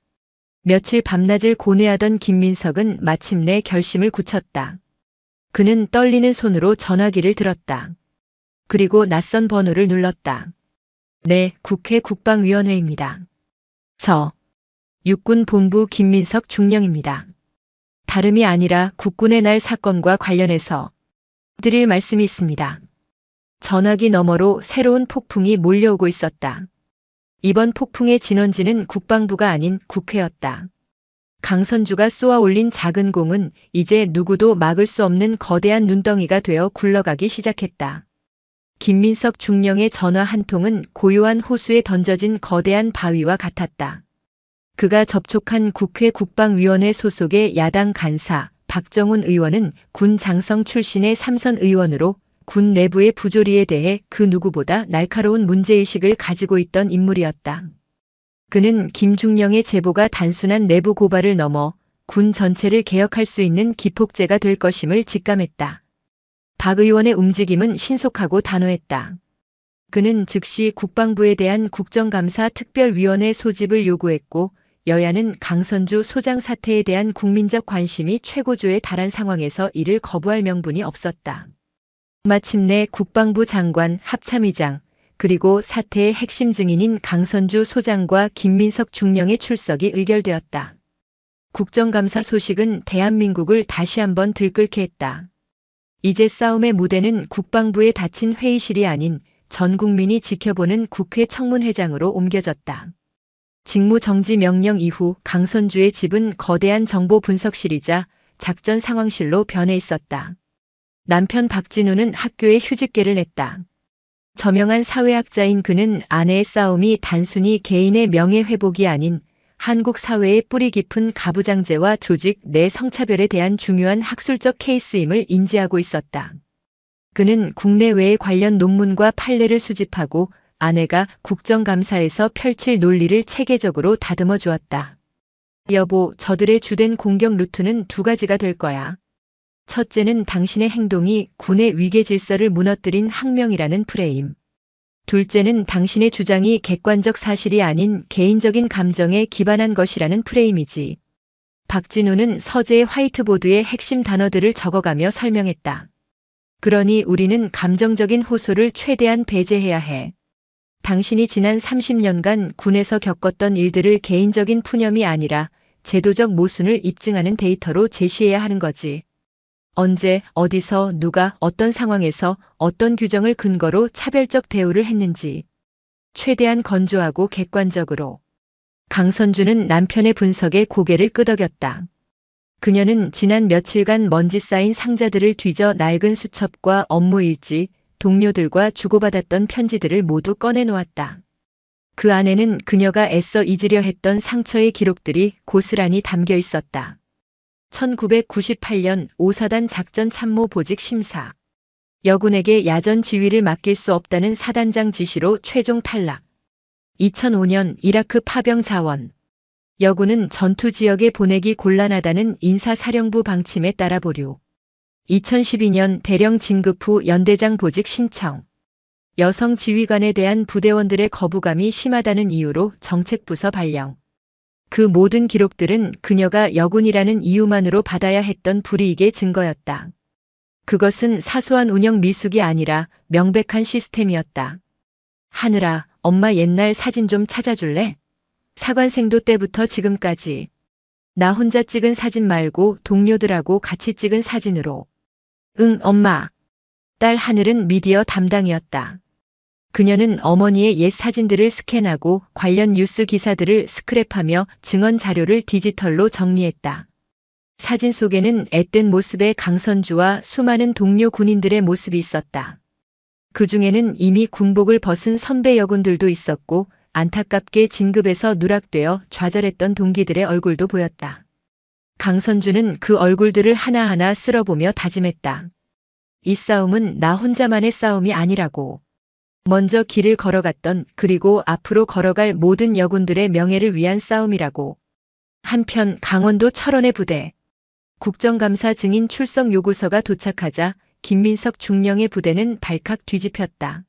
며칠 밤낮을 고뇌하던 김민석은 마침내 결심을 굳혔다. 그는 떨리는 손으로 전화기를 들었다. 그리고 낯선 번호를 눌렀다. 네, 국회 국방위원회입니다. 저 육군본부 김민석 중령입니다. 다름이 아니라 국군의 날 사건과 관련해서 드릴 말씀이 있습니다. 전화기 너머로 새로운 폭풍이 몰려오고 있었다. 이번 폭풍의 진원지는 국방부가 아닌 국회였다. 강선주가 쏘아 올린 작은 공은 이제 누구도 막을 수 없는 거대한 눈덩이가 되어 굴러가기 시작했다. 김민석 중령의 전화 한 통은 고요한 호수에 던져진 거대한 바위와 같았다. 그가 접촉한 국회 국방위원회 소속의 야당 간사 박정훈 의원은 군 장성 출신의 삼선 의원으로 군 내부의 부조리에 대해 그 누구보다 날카로운 문제의식을 가지고 있던 인물이었다. 그는 김중령의 제보가 단순한 내부 고발을 넘어 군 전체를 개혁할 수 있는 기폭제가 될 것임을 직감했다. 박 의원의 움직임은 신속하고 단호했다. 그는 즉시 국방부에 대한 국정감사 특별위원회 소집을 요구했고 여야는 강선주 소장 사태에 대한 국민적 관심이 최고조에 달한 상황에서 이를 거부할 명분이 없었다. 마침내 국방부 장관 합참의장 그리고 사태의 핵심 증인인 강선주 소장과 김민석 중령의 출석이 의결되었다. 국정감사 소식은 대한민국을 다시 한번 들끓게 했다. 이제 싸움의 무대는 국방부의 닫힌 회의실이 아닌 전 국민이 지켜보는 국회 청문회장으로 옮겨졌다. 직무 정지 명령 이후 강선주의 집은 거대한 정보 분석실이자 작전 상황실로 변해 있었다. 남편 박진우는 학교에 휴직계를 냈다. 저명한 사회학자인 그는 아내의 싸움이 단순히 개인의 명예회복이 아닌 한국 사회의 뿌리 깊은 가부장제와 조직 내 성차별에 대한 중요한 학술적 케이스임을 인지하고 있었다. 그는 국내외의 관련 논문과 판례를 수집하고 아내가 국정감사에서 펼칠 논리를 체계적으로 다듬어 주었다. 여보, 저들의 주된 공격 루트는 두 가지가 될 거야. 첫째는 당신의 행동이 군의 위계 질서를 무너뜨린 항명이라는 프레임. 둘째는 당신의 주장이 객관적 사실이 아닌 개인적인 감정에 기반한 것이라는 프레임이지. 박진우는 서재의 화이트보드에 핵심 단어들을 적어가며 설명했다. 그러니 우리는 감정적인 호소를 최대한 배제해야 해. 당신이 지난 30년간 군에서 겪었던 일들을 개인적인 푸념이 아니라 제도적 모순을 입증하는 데이터로 제시해야 하는 거지. 언제, 어디서, 누가, 어떤 상황에서 어떤 규정을 근거로 차별적 대우를 했는지. 최대한 건조하고 객관적으로. 강선주는 남편의 분석에 고개를 끄덕였다. 그녀는 지난 며칠간 먼지 쌓인 상자들을 뒤져 낡은 수첩과 업무 일지, 동료들과 주고받았던 편지들을 모두 꺼내놓았다. 그 안에는 그녀가 애써 잊으려 했던 상처의 기록들이 고스란히 담겨 있었다. 1998년 5사단 작전 참모 보직 심사. 여군에게 야전 지휘를 맡길 수 없다는 사단장 지시로 최종 탈락. 2005년 이라크 파병 자원. 여군은 전투 지역에 보내기 곤란하다는 인사사령부 방침에 따라 보류. 2012년 대령 진급 후 연대장 보직 신청. 여성 지휘관에 대한 부대원들의 거부감이 심하다는 이유로 정책부서 발령. 그 모든 기록들은 그녀가 여군이라는 이유만으로 받아야 했던 불이익의 증거였다. 그것은 사소한 운영 미숙이 아니라 명백한 시스템이었다. 하늘아, 엄마 옛날 사진 좀 찾아줄래? 사관생도 때부터 지금까지. 나 혼자 찍은 사진 말고 동료들하고 같이 찍은 사진으로. 응, 엄마. 딸 하늘은 미디어 담당이었다. 그녀는 어머니의 옛 사진들을 스캔하고 관련 뉴스 기사들을 스크랩하며 증언 자료를 디지털로 정리했다. 사진 속에는 앳된 모습의 강선주와 수많은 동료 군인들의 모습이 있었다. 그 중에는 이미 군복을 벗은 선배 여군들도 있었고 안타깝게 진급에서 누락되어 좌절했던 동기들의 얼굴도 보였다. 강선주는 그 얼굴들을 하나하나 쓸어보며 다짐했다. 이 싸움은 나 혼자만의 싸움이 아니라고. 먼저 길을 걸어갔던 그리고 앞으로 걸어갈 모든 여군들의 명예를 위한 싸움이라고. 한편 강원도 철원의 부대. 국정감사 증인 출석 요구서가 도착하자 김민석 중령의 부대는 발칵 뒤집혔다.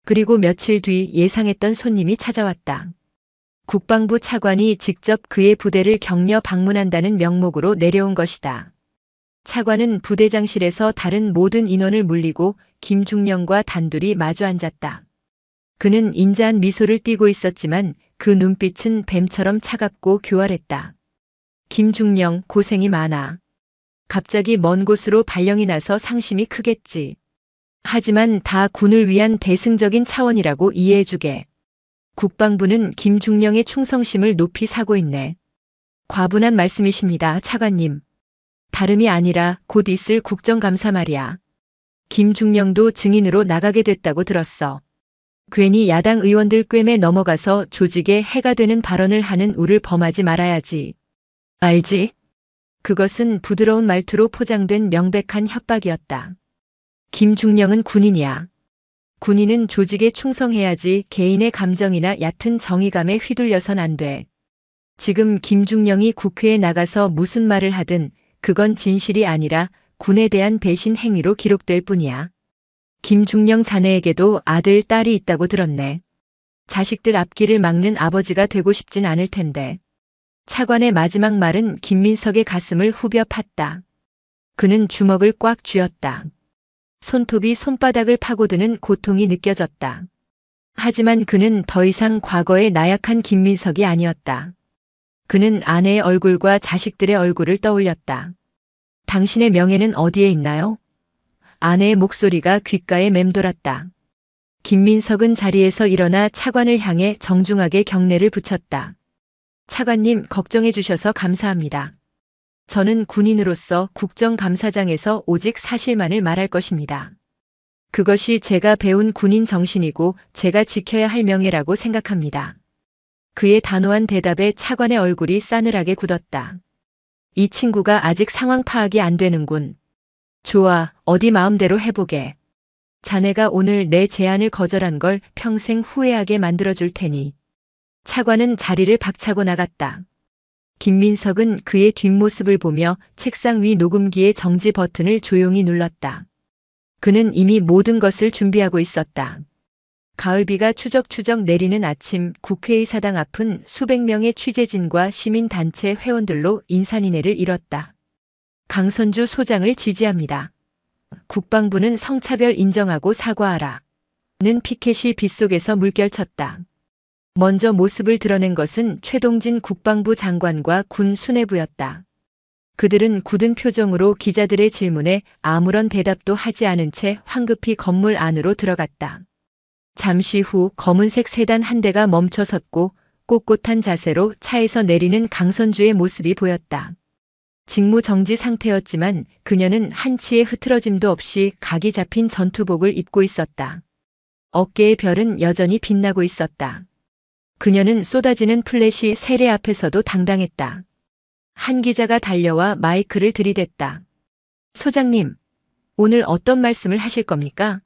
그리고 며칠 뒤 예상했던 손님이 찾아왔다. 국방부 차관이 직접 그의 부대를 격려 방문한다는 명목으로 내려온 것이다. 차관은 부대장실에서 다른 모든 인원을 물리고 김중령과 단둘이 마주 앉았다. 그는 인자한 미소를 띠고 있었지만 그 눈빛은 뱀처럼 차갑고 교활했다. 김중령, 고생이 많아. 갑자기 먼 곳으로 발령이 나서 상심이 크겠지. 하지만 다 군을 위한 대승적인 차원이라고 이해해주게. 국방부는 김중령의 충성심을 높이 사고 있네. 과분한 말씀이십니다, 차관님. 다름이 아니라 곧 있을 국정감사 말이야. 김중령도 증인으로 나가게 됐다고 들었어. 괜히 야당 의원들 꿰매 넘어가서 조직에 해가 되는 발언을 하는 우를 범하지 말아야지. 알지? 그것은 부드러운 말투로 포장된 명백한 협박이었다. 김중령은 군인이야. 군인은 조직에 충성해야지 개인의 감정이나 얕은 정의감에 휘둘려선 안 돼. 지금 김중령이 국회에 나가서 무슨 말을 하든 그건 진실이 아니라 군에 대한 배신 행위로 기록될 뿐이야. 김중령 자네에게도 아들, 딸이 있다고 들었네. 자식들 앞길을 막는 아버지가 되고 싶진 않을 텐데. 차관의 마지막 말은 김민석의 가슴을 후벼 팠다. 그는 주먹을 꽉 쥐었다. 손톱이 손바닥을 파고드는 고통이 느껴졌다. 하지만 그는 더 이상 과거의 나약한 김민석이 아니었다. 그는 아내의 얼굴과 자식들의 얼굴을 떠올렸다. 당신의 명예는 어디에 있나요? 아내의 목소리가 귓가에 맴돌았다. 김민석은 자리에서 일어나 차관을 향해 정중하게 경례를 붙였다. 차관님 걱정해 주셔서 감사합니다. 저는 군인으로서 국정감사장에서 오직 사실만을 말할 것입니다. 그것이 제가 배운 군인 정신이고 제가 지켜야 할 명예라고 생각합니다. 그의 단호한 대답에 차관의 얼굴이 싸늘하게 굳었다. 이 친구가 아직 상황 파악이 안 되는군. 좋아, 어디 마음대로 해보게. 자네가 오늘 내 제안을 거절한 걸 평생 후회하게 만들어줄 테니. 차관은 자리를 박차고 나갔다. 김민석은 그의 뒷모습을 보며 책상 위 녹음기의 정지 버튼을 조용히 눌렀다. 그는 이미 모든 것을 준비하고 있었다. 가을비가 추적추적 내리는 아침 국회의사당 앞은 수백 명의 취재진과 시민단체 회원들로 인산인해를 이뤘다. 강선주 소장을 지지합니다. 국방부는 성차별 인정하고 사과하라. 는 피켓이 빗속에서 물결쳤다. 먼저 모습을 드러낸 것은 최동진 국방부 장관과 군 수뇌부였다. 그들은 굳은 표정으로 기자들의 질문에 아무런 대답도 하지 않은 채 황급히 건물 안으로 들어갔다. 잠시 후 검은색 세단 한 대가 멈춰섰고 꼿꼿한 자세로 차에서 내리는 강선주의 모습이 보였다. 직무 정지 상태였지만 그녀는 한치의 흐트러짐도 없이 각이 잡힌 전투복을 입고 있었다. 어깨의 별은 여전히 빛나고 있었다. 그녀는 쏟아지는 플래시 세례 앞에서도 당당했다. 한 기자가 달려와 마이크를 들이댔다. 소장님, 오늘 어떤 말씀을 하실 겁니까?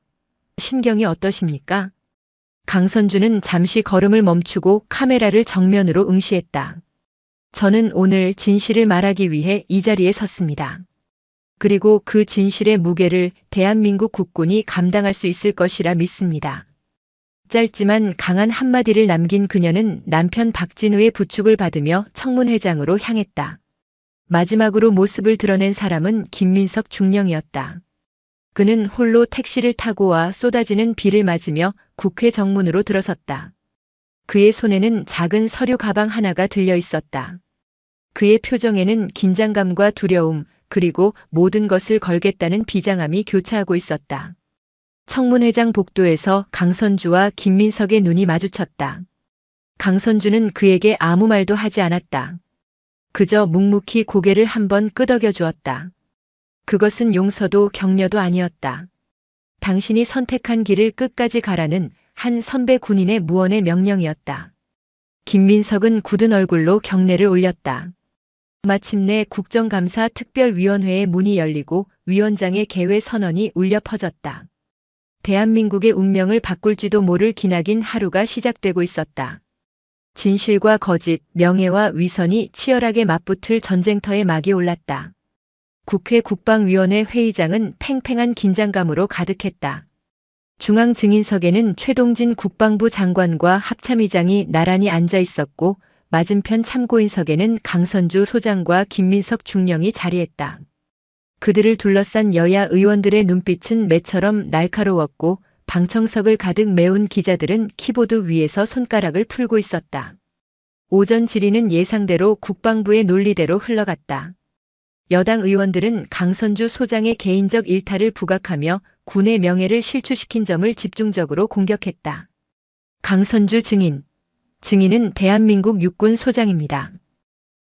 심경이 어떠십니까? 강선주는 잠시 걸음을 멈추고 카메라를 정면으로 응시했다. 저는 오늘 진실을 말하기 위해 이 자리에 섰습니다. 그리고 그 진실의 무게를 대한민국 국군이 감당할 수 있을 것이라 믿습니다. 짧지만 강한 한마디를 남긴 그녀는 남편 박진우의 부축을 받으며 청문회장으로 향했다. 마지막으로 모습을 드러낸 사람은 김민석 중령이었다. 그는 홀로 택시를 타고 와 쏟아지는 비를 맞으며 국회 정문으로 들어섰다. 그의 손에는 작은 서류 가방 하나가 들려 있었다. 그의 표정에는 긴장감과 두려움, 그리고 모든 것을 걸겠다는 비장함이 교차하고 있었다. 청문회장 복도에서 강선주와 김민석의 눈이 마주쳤다. 강선주는 그에게 아무 말도 하지 않았다. 그저 묵묵히 고개를 한번 끄덕여 주었다. 그것은 용서도 격려도 아니었다. 당신이 선택한 길을 끝까지 가라는 한 선배 군인의 무언의 명령이었다. 김민석은 굳은 얼굴로 경례를 올렸다. 마침내 국정감사 특별위원회의 문이 열리고 위원장의 개회 선언이 울려 퍼졌다. 대한민국의 운명을 바꿀지도 모를 기나긴 하루가 시작되고 있었다. 진실과 거짓, 명예와 위선이 치열하게 맞붙을 전쟁터에 막이 올랐다. 국회 국방위원회 회의장은 팽팽한 긴장감으로 가득했다. 중앙 증인석에는 최동진 국방부 장관과 합참의장이 나란히 앉아 있었고 맞은편 참고인석에는 강선주 소장과 김민석 중령이 자리했다. 그들을 둘러싼 여야 의원들의 눈빛은 매처럼 날카로웠고 방청석을 가득 메운 기자들은 키보드 위에서 손가락을 풀고 있었다. 오전 질의는 예상대로 국방부의 논리대로 흘러갔다. 여당 의원들은 강선주 소장의 개인적 일탈을 부각하며 군의 명예를 실추시킨 점을 집중적으로 공격했다. 강선주 증인. 증인은 대한민국 육군 소장입니다.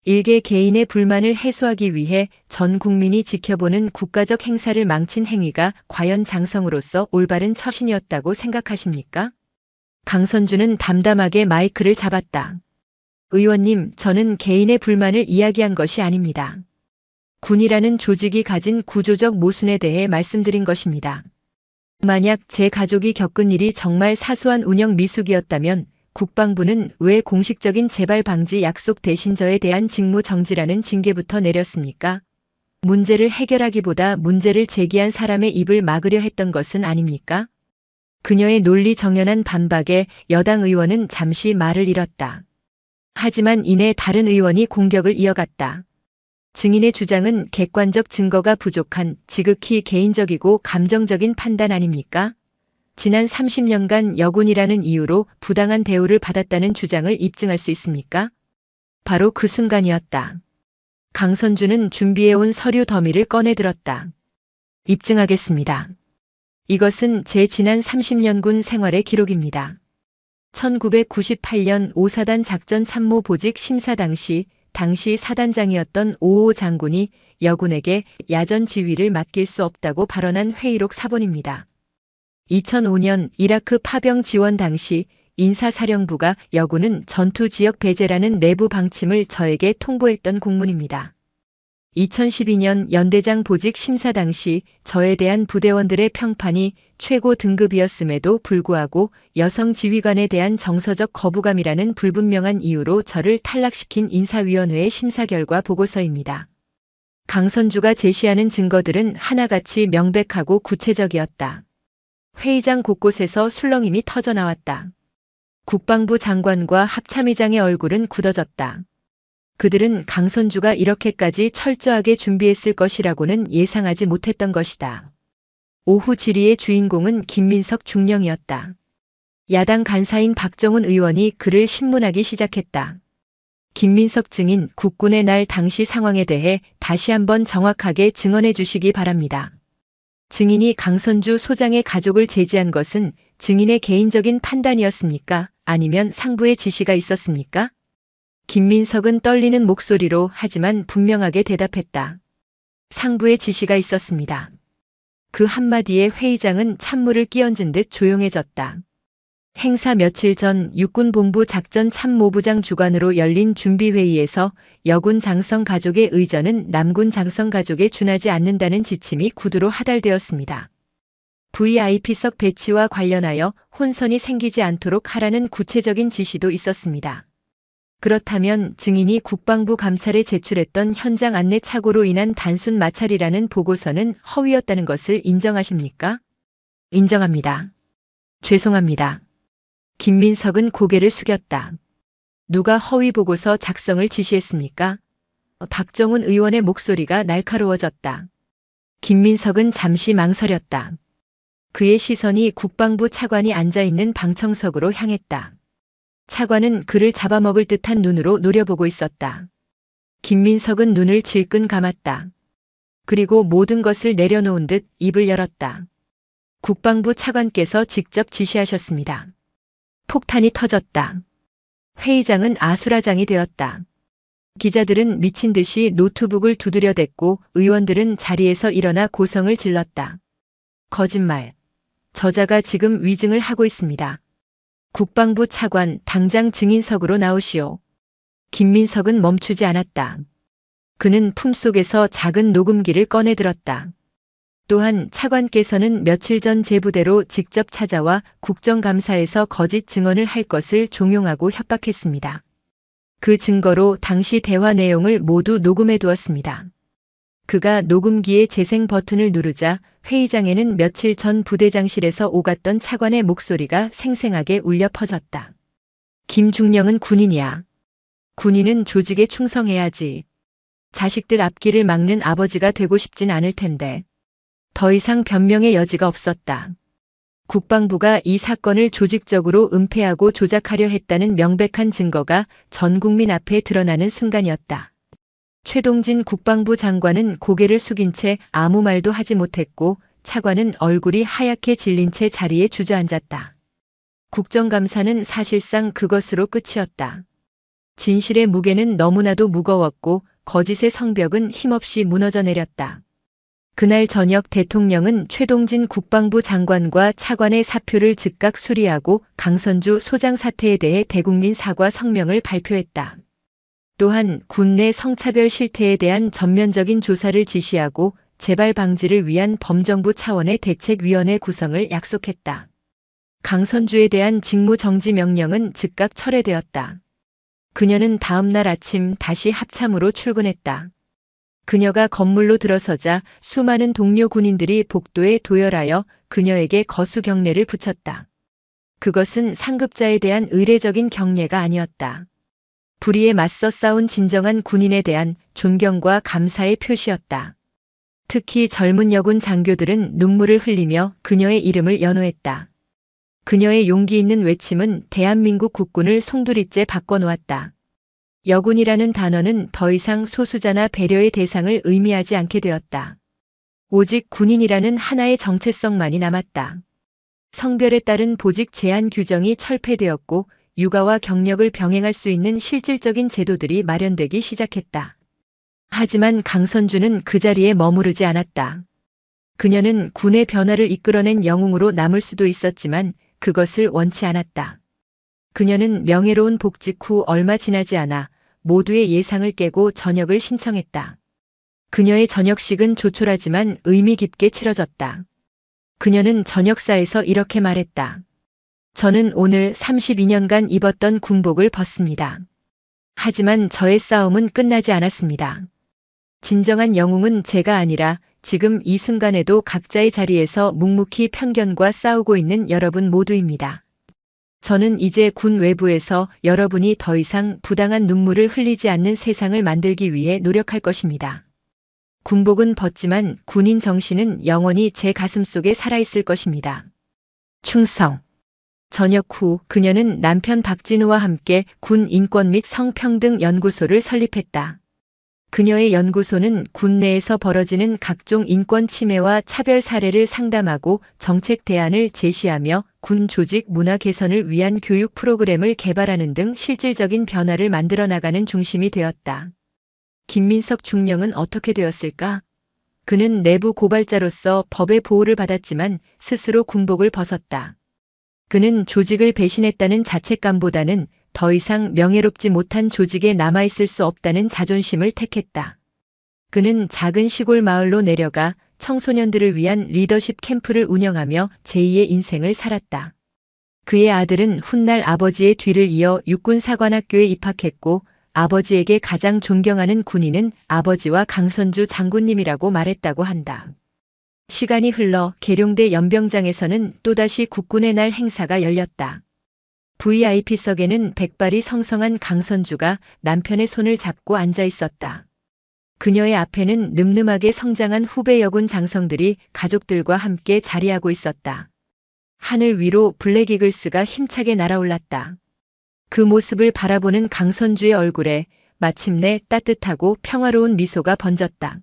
일개 개인의 불만을 해소하기 위해 전 국민이 지켜보는 국가적 행사를 망친 행위가 과연 장성으로서 올바른 처신이었다고 생각하십니까? 강선주는 담담하게 마이크를 잡았다. 의원님, 저는 개인의 불만을 이야기한 것이 아닙니다. 군이라는 조직이 가진 구조적 모순에 대해 말씀드린 것입니다. 만약 제 가족이 겪은 일이 정말 사소한 운영 미숙이었다면 국방부는 왜 공식적인 재발 방지 약속 대신 저에 대한 직무 정지라는 징계부터 내렸습니까? 문제를 해결하기보다 문제를 제기한 사람의 입을 막으려 했던 것은 아닙니까? 그녀의 논리 정연한 반박에 여당 의원은 잠시 말을 잃었다. 하지만 이내 다른 의원이 공격을 이어갔다. 증인의 주장은 객관적 증거가 부족한 지극히 개인적이고 감정적인 판단 아닙니까? 지난 30년간 여군이라는 이유로 부당한 대우를 받았다는 주장을 입증할 수 있습니까? 바로 그 순간이었다. 강선주는 준비해온 서류 더미를 꺼내들었다. 입증하겠습니다. 이것은 제 지난 30년 군 생활의 기록입니다. 1998년 5사단 작전 참모 보직 심사 당시 사단장이었던 오호 장군이 여군에게 야전 지휘를 맡길 수 없다고 발언한 회의록 사본입니다. 2005년 이라크 파병 지원 당시 인사사령부가 여군은 전투 지역 배제라는 내부 방침을 저에게 통보했던 공문입니다. 2012년 연대장 보직 심사 당시 저에 대한 부대원들의 평판이 최고 등급이었음에도 불구하고 여성 지휘관에 대한 정서적 거부감이라는 불분명한 이유로 저를 탈락시킨 인사위원회의 심사 결과 보고서입니다. 강선주가 제시하는 증거들은 하나같이 명백하고 구체적이었다. 회의장 곳곳에서 술렁임이 터져나왔다. 국방부 장관과 합참의장의 얼굴은 굳어졌다. 그들은 강선주가 이렇게까지 철저하게 준비했을 것이라고는 예상하지 못했던 것이다. 오후 질의의 주인공은 김민석 중령이었다. 야당 간사인 박정훈 의원이 그를 신문하기 시작했다. 김민석 증인 국군의 날 당시 상황에 대해 다시 한번 정확하게 증언해 주시기 바랍니다. 증인이 강선주 소장의 가족을 제지한 것은 증인의 개인적인 판단이었습니까? 아니면 상부의 지시가 있었습니까? 김민석은 떨리는 목소리로 하지만 분명하게 대답했다. 상부의 지시가 있었습니다. 그 한마디에 회의장은 찬물을 끼얹은 듯 조용해졌다. 행사 며칠 전 육군본부 작전참모부장 주관으로 열린 준비회의에서 여군 장성 가족의 의전은 남군 장성 가족에 준하지 않는다는 지침이 구두로 하달되었습니다. VIP석 배치와 관련하여 혼선이 생기지 않도록 하라는 구체적인 지시도 있었습니다. 그렇다면 증인이 국방부 감찰에 제출했던 현장 안내 착오로 인한 단순 마찰이라는 보고서는 허위였다는 것을 인정하십니까? 인정합니다. 죄송합니다. 김민석은 고개를 숙였다. 누가 허위 보고서 작성을 지시했습니까? 박정훈 의원의 목소리가 날카로워졌다. 김민석은 잠시 망설였다. 그의 시선이 국방부 차관이 앉아있는 방청석으로 향했다. 차관은 그를 잡아먹을 듯한 눈으로 노려보고 있었다. 김민석은 눈을 질끈 감았다. 그리고 모든 것을 내려놓은 듯 입을 열었다. 국방부 차관께서 직접 지시하셨습니다. 폭탄이 터졌다. 회의장은 아수라장이 되었다. 기자들은 미친 듯이 노트북을 두드려댔고 의원들은 자리에서 일어나 고성을 질렀다. 거짓말. 저자가 지금 위증을 하고 있습니다. 국방부 차관 당장 증인석으로 나오시오. 김민석은 멈추지 않았다. 그는 품속에서 작은 녹음기를 꺼내들었다. 또한 차관께서는 며칠 전 제부대로 직접 찾아와 국정감사에서 거짓 증언을 할 것을 종용하고 협박했습니다. 그 증거로 당시 대화 내용을 모두 녹음해 두었습니다. 그가 녹음기의 재생 버튼을 누르자 회의장에는 며칠 전 부대장실에서 오갔던 차관의 목소리가 생생하게 울려 퍼졌다. 김중령은 군인이야. 군인은 조직에 충성해야지. 자식들 앞길을 막는 아버지가 되고 싶진 않을 텐데. 더 이상 변명의 여지가 없었다. 국방부가 이 사건을 조직적으로 은폐하고 조작하려 했다는 명백한 증거가 전 국민 앞에 드러나는 순간이었다. 최동진 국방부 장관은 고개를 숙인 채 아무 말도 하지 못했고 차관은 얼굴이 하얗게 질린 채 자리에 주저앉았다. 국정감사는 사실상 그것으로 끝이었다. 진실의 무게는 너무나도 무거웠고 거짓의 성벽은 힘없이 무너져 내렸다. 그날 저녁 대통령은 최동진 국방부 장관과 차관의 사표를 즉각 수리하고 강선주 소장 사태에 대해 대국민 사과 성명을 발표했다. 또한 군내 성차별 실태에 대한 전면적인 조사를 지시하고 재발 방지를 위한 범정부 차원의 대책위원회 구성을 약속했다. 강선주에 대한 직무 정지 명령은 즉각 철회되었다. 그녀는 다음 날 아침 다시 합참으로 출근했다. 그녀가 건물로 들어서자 수많은 동료 군인들이 복도에 도열하여 그녀에게 거수 경례를 붙였다. 그것은 상급자에 대한 의례적인 경례가 아니었다. 불의에 맞서 싸운 진정한 군인에 대한 존경과 감사의 표시였다. 특히 젊은 여군 장교들은 눈물을 흘리며 그녀의 이름을 연호했다. 그녀의 용기 있는 외침은 대한민국 국군을 송두리째 바꿔놓았다. 여군이라는 단어는 더 이상 소수자나 배려의 대상을 의미하지 않게 되었다. 오직 군인이라는 하나의 정체성만이 남았다. 성별에 따른 보직 제한 규정이 철폐되었고 육아와 경력을 병행할 수 있는 실질적인 제도들이 마련되기 시작했다. 하지만 강선주는 그 자리에 머무르지 않았다. 그녀는 군의 변화를 이끌어낸 영웅으로 남을 수도 있었지만 그것을 원치 않았다. 그녀는 명예로운 복직 후 얼마 지나지 않아 모두의 예상을 깨고 전역을 신청했다. 그녀의 전역식은 조촐하지만 의미 깊게 치러졌다. 그녀는 전역사에서 이렇게 말했다. 저는 오늘 32년간 입었던 군복을 벗습니다. 하지만 저의 싸움은 끝나지 않았습니다. 진정한 영웅은 제가 아니라 지금 이 순간에도 각자의 자리에서 묵묵히 편견과 싸우고 있는 여러분 모두입니다. 저는 이제 군 외부에서 여러분이 더 이상 부당한 눈물을 흘리지 않는 세상을 만들기 위해 노력할 것입니다. 군복은 벗지만 군인 정신은 영원히 제 가슴속에 살아있을 것입니다. 충성. 전역 후 그녀는 남편 박진우와 함께 군 인권 및 성평등 연구소를 설립했다. 그녀의 연구소는 군 내에서 벌어지는 각종 인권 침해와 차별 사례를 상담하고 정책 대안을 제시하며 군 조직 문화 개선을 위한 교육 프로그램을 개발하는 등 실질적인 변화를 만들어 나가는 중심이 되었다. 김민석 중령은 어떻게 되었을까? 그는 내부 고발자로서 법의 보호를 받았지만 스스로 군복을 벗었다. 그는 조직을 배신했다는 자책감보다는 더 이상 명예롭지 못한 조직에 남아있을 수 없다는 자존심을 택했다. 그는 작은 시골 마을로 내려가 청소년들을 위한 리더십 캠프를 운영하며 제2의 인생을 살았다. 그의 아들은 훗날 아버지의 뒤를 이어 육군사관학교에 입학했고 아버지에게 가장 존경하는 군인은 아버지와 강선주 장군님이라고 말했다고 한다. 시간이 흘러 계룡대 연병장에서는 또다시 국군의 날 행사가 열렸다. VIP석에는 백발이 성성한 강선주가 남편의 손을 잡고 앉아 있었다. 그녀의 앞에는 늠름하게 성장한 후배 여군 장성들이 가족들과 함께 자리하고 있었다. 하늘 위로 블랙이글스가 힘차게 날아올랐다. 그 모습을 바라보는 강선주의 얼굴에 마침내 따뜻하고 평화로운 미소가 번졌다.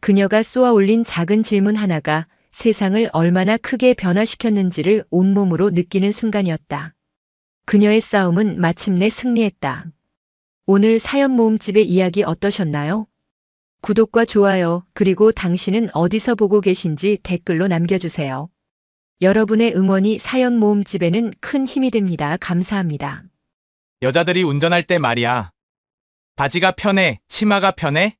그녀가 쏘아 올린 작은 질문 하나가 세상을 얼마나 크게 변화시켰는지를 온몸으로 느끼는 순간이었다. 그녀의 싸움은 마침내 승리했다. 오늘 사연 모음집의 이야기 어떠셨나요? 구독과 좋아요, 그리고 당신은 어디서 보고 계신지 댓글로 남겨주세요. 여러분의 응원이 사연 모음집에는 큰 힘이 됩니다. 감사합니다. 여자들이 운전할 때 말이야. 바지가 편해, 치마가 편해?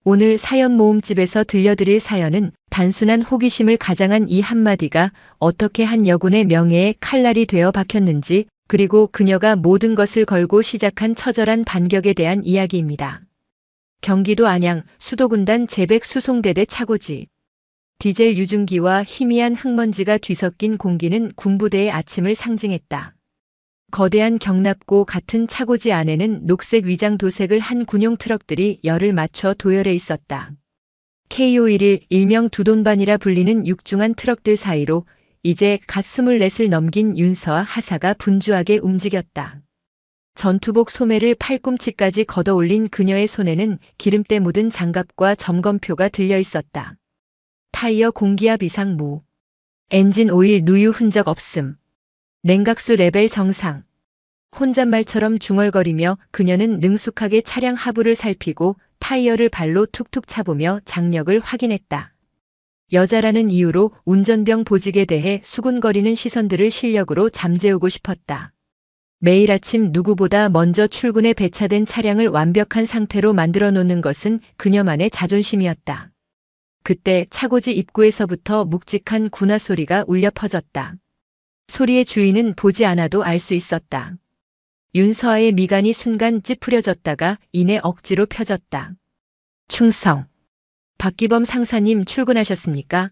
오늘 사연 모음집에서 들려드릴 사연은 단순한 호기심을 가장한 이 한마디가 어떻게 한 여군의 명예에 칼날이 되어 박혔는지, 그리고 그녀가 모든 것을 걸고 시작한 처절한 반격에 대한 이야기입니다. 경기도 안양 수도군단 제백 수송대대 차고지. 디젤 유증기와 희미한 흙먼지가 뒤섞인 공기는 군부대의 아침을 상징했다. 거대한 경납고 같은 차고지 안에는 녹색 위장 도색을 한 군용 트럭들이 열을 맞춰 도열해 있었다. K511 일명 두돈반이라 불리는 육중한 트럭들 사이로 이제 갓 24을 넘긴 윤서와 하사가 분주하게 움직였다. 전투복 소매를 팔꿈치까지 걷어올린 그녀의 손에는 기름때 묻은 장갑과 점검표가 들려 있었다. 타이어 공기압 이상 무. 엔진 오일 누유 흔적 없음. 냉각수 레벨 정상. 혼잣말처럼 중얼거리며 그녀는 능숙하게 차량 하부를 살피고 타이어를 발로 툭툭 차보며 장력을 확인했다. 여자라는 이유로 운전병 보직에 대해 수군거리는 시선들을 실력으로 잠재우고 싶었다. 매일 아침 누구보다 먼저 출근에 배차된 차량을 완벽한 상태로 만들어 놓는 것은 그녀만의 자존심이었다. 그때 차고지 입구에서부터 묵직한 군화 소리가 울려 퍼졌다. 소리의 주인은 보지 않아도 알 수 있었다. 윤서아의 미간이 순간 찌푸려졌다가 이내 억지로 펴졌다. 충성. 박기범 상사님 출근하셨습니까?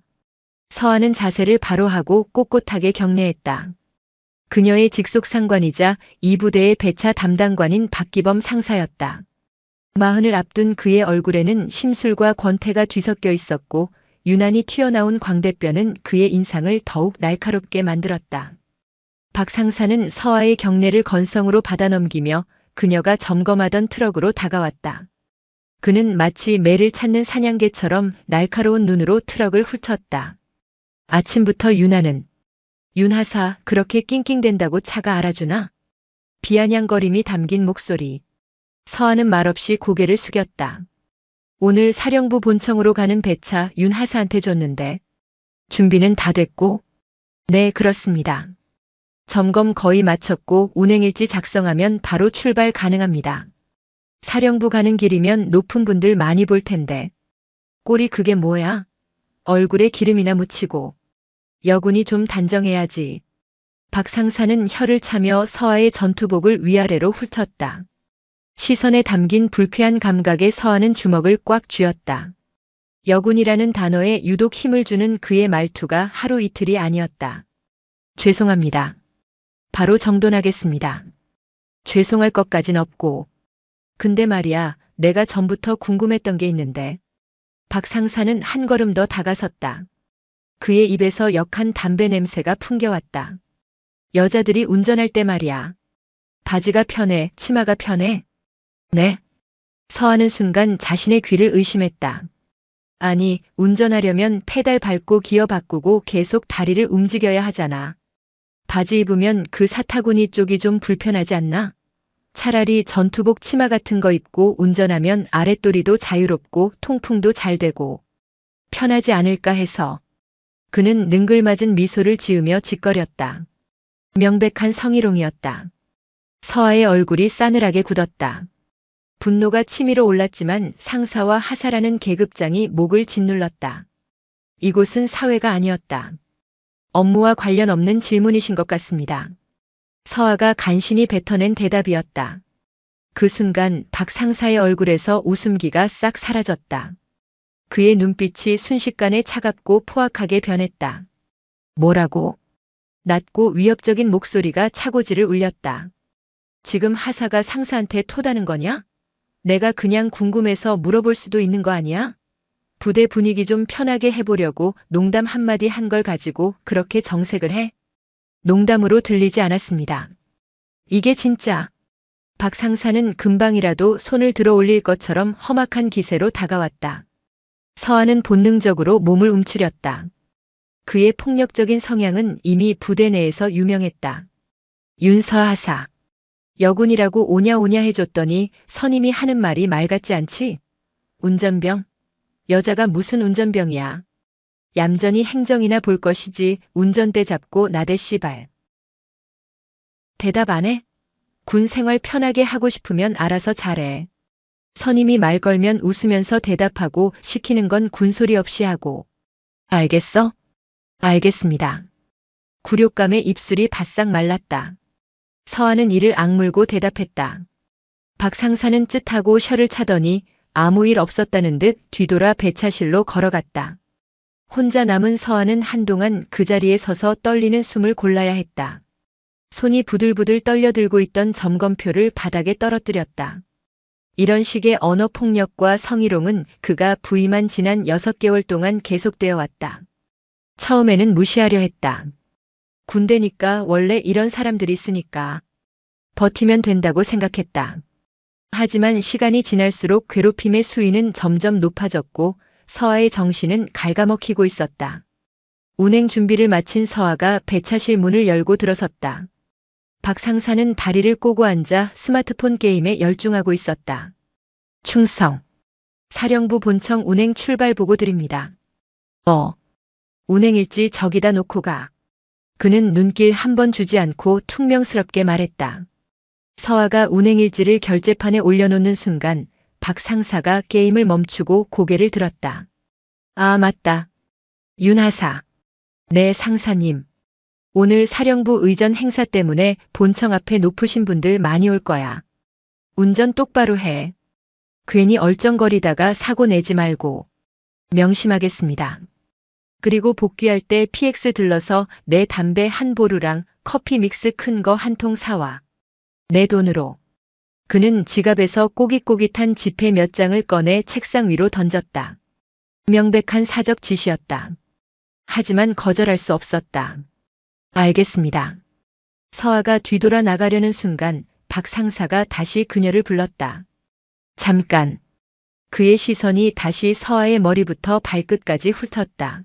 서아는 자세를 바로 하고 꼿꼿하게 경례했다. 그녀의 직속 상관이자 이 부대의 배차 담당관인 박기범 상사였다. 마흔을 앞둔 그의 얼굴에는 심술과 권태가 뒤섞여 있었고 유난히 튀어나온 광대뼈는 그의 인상을 더욱 날카롭게 만들었다. 박 상사는 서아의 경례를 건성으로 받아넘기며 그녀가 점검하던 트럭으로 다가왔다. 그는 마치 매를 찾는 사냥개처럼 날카로운 눈으로 트럭을 훑었다. 아침부터 유나는 윤하사, 그렇게 낑낑댄다고 차가 알아주나? 비아냥거림이 담긴 목소리. 서하는 말없이 고개를 숙였다. 오늘 사령부 본청으로 가는 배차 윤하사한테 줬는데. 준비는 다 됐고? 네, 그렇습니다. 점검 거의 마쳤고 운행일지 작성하면 바로 출발 가능합니다. 사령부 가는 길이면 높은 분들 많이 볼 텐데. 꼴이 그게 뭐야? 얼굴에 기름이나 묻히고. 여군이 좀 단정해야지. 박 상사는 혀를 차며 서하의 전투복을 위아래로 훑었다. 시선에 담긴 불쾌한 감각에 서하는 주먹을 꽉 쥐었다. 여군이라는 단어에 유독 힘을 주는 그의 말투가 하루 이틀이 아니었다. 죄송합니다. 바로 정돈하겠습니다. 죄송할 것까진 없고. 근데 말이야, 내가 전부터 궁금했던 게 있는데. 박 상사는 한 걸음 더 다가섰다. 그의 입에서 역한 담배 냄새가 풍겨왔다. 여자들이 운전할 때 말이야. 바지가 편해, 치마가 편해? 네. 서하는 순간 자신의 귀를 의심했다. 아니, 운전하려면 페달 밟고 기어 바꾸고 계속 다리를 움직여야 하잖아. 바지 입으면 그 사타구니 쪽이 좀 불편하지 않나? 차라리 전투복 치마 같은 거 입고 운전하면 아랫도리도 자유롭고 통풍도 잘 되고 편하지 않을까 해서. 그는 능글맞은 미소를 지으며 짓거렸다. 명백한 성희롱이었다. 서하의 얼굴이 싸늘하게 굳었다. 분노가 치밀어 올랐지만 상사와 하사라는 계급장이 목을 짓눌렀다. 이곳은 사회가 아니었다. 업무와 관련 없는 질문이신 것 같습니다. 서하가 간신히 뱉어낸 대답이었다. 그 순간 박 상사의 얼굴에서 웃음기가 싹 사라졌다. 그의 눈빛이 순식간에 차갑고 포악하게 변했다. 뭐라고? 낮고 위협적인 목소리가 차고지를 울렸다. 지금 하사가 상사한테 토다는 거냐? 내가 그냥 궁금해서 물어볼 수도 있는 거 아니야? 부대 분위기 좀 편하게 해보려고 농담 한마디 한 걸 가지고 그렇게 정색을 해? 농담으로 들리지 않았습니다. 이게 진짜. 박 상사는 금방이라도 손을 들어 올릴 것처럼 험악한 기세로 다가왔다. 서하는 본능적으로 몸을 움츠렸다. 그의 폭력적인 성향은 이미 부대 내에서 유명했다. 윤서하사. 여군이라고 오냐오냐 해줬더니 선임이 하는 말이 말 같지 않지? 운전병? 여자가 무슨 운전병이야. 얌전히 행정이나 볼 것이지 운전대 잡고 나대 씨발. 대답 안 해? 군 생활 편하게 하고 싶으면 알아서 잘해. 선임이 말 걸면 웃으면서 대답하고 시키는 건 군소리 없이 하고. 알겠어? 알겠습니다. 굴욕감에 입술이 바싹 말랐다. 서하는 이를 악물고 대답했다. 박 상사는 쯧하고 혀를 차더니 아무 일 없었다는 듯 뒤돌아 배차실로 걸어갔다. 혼자 남은 서하는 한동안 그 자리에 서서 떨리는 숨을 골라야 했다. 손이 부들부들 떨려 들고 있던 점검표를 바닥에 떨어뜨렸다. 이런 식의 언어폭력과 성희롱은 그가 부임한 지난 6개월 동안 계속되어 왔다. 처음에는 무시하려 했다. 군대니까 원래 이런 사람들이 있으니까 버티면 된다고 생각했다. 하지만 시간이 지날수록 괴롭힘의 수위는 점점 높아졌고 서하의 정신은 갉아먹히고 있었다. 운행 준비를 마친 서하가 배차실 문을 열고 들어섰다. 박 상사는 다리를 꼬고 앉아 스마트폰 게임에 열중하고 있었다. 충성. 사령부 본청 운행 출발 보고 드립니다. 운행일지 저기다 놓고 가. 그는 눈길 한 번 주지 않고 퉁명스럽게 말했다. 서하가 운행일지를 결제판에 올려놓는 순간 박 상사가 게임을 멈추고 고개를 들었다. 아, 맞다. 윤하사. 네, 상사님. 오늘 사령부 의전 행사 때문에 본청 앞에 높으신 분들 많이 올 거야. 운전 똑바로 해. 괜히 얼쩡거리다가 사고 내지 말고. 명심하겠습니다. 그리고 복귀할 때 PX 들러서 내 담배 한 보루랑 커피 믹스 큰 거 한 통 사와. 내 돈으로. 그는 지갑에서 꼬깃꼬깃한 지폐 몇 장을 꺼내 책상 위로 던졌다. 명백한 사적 지시였다. 하지만 거절할 수 없었다. 알겠습니다. 서하가 뒤돌아 나가려는 순간 박 상사가 다시 그녀를 불렀다. 잠깐. 그의 시선이 다시 서하의 머리부터 발끝까지 훑었다.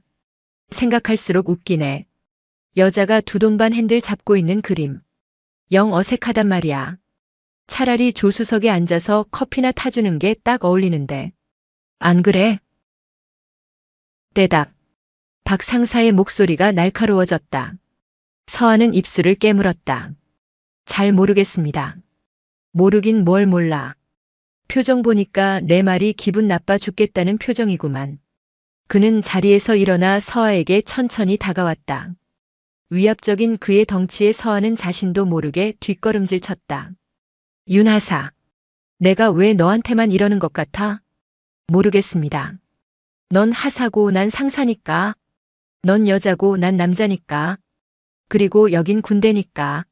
생각할수록 웃기네. 여자가 두 돈반 핸들 잡고 있는 그림. 영 어색하단 말이야. 차라리 조수석에 앉아서 커피나 타주는 게 딱 어울리는데. 안 그래? 대답. 박 상사의 목소리가 날카로워졌다. 서한은 입술을 깨물었다. 잘 모르겠습니다. 모르긴 뭘 몰라. 표정 보니까 내 말이 기분 나빠 죽겠다는 표정이구만. 그는 자리에서 일어나 서아에게 천천히 다가왔다. 위압적인 그의 덩치에 서아는 자신도 모르게 뒷걸음질 쳤다. 윤하사. 내가 왜 너한테만 이러는 것 같아? 모르겠습니다. 넌 하사고 난 상사니까. 넌 여자고 난 남자니까. 그리고 여긴 군대니까.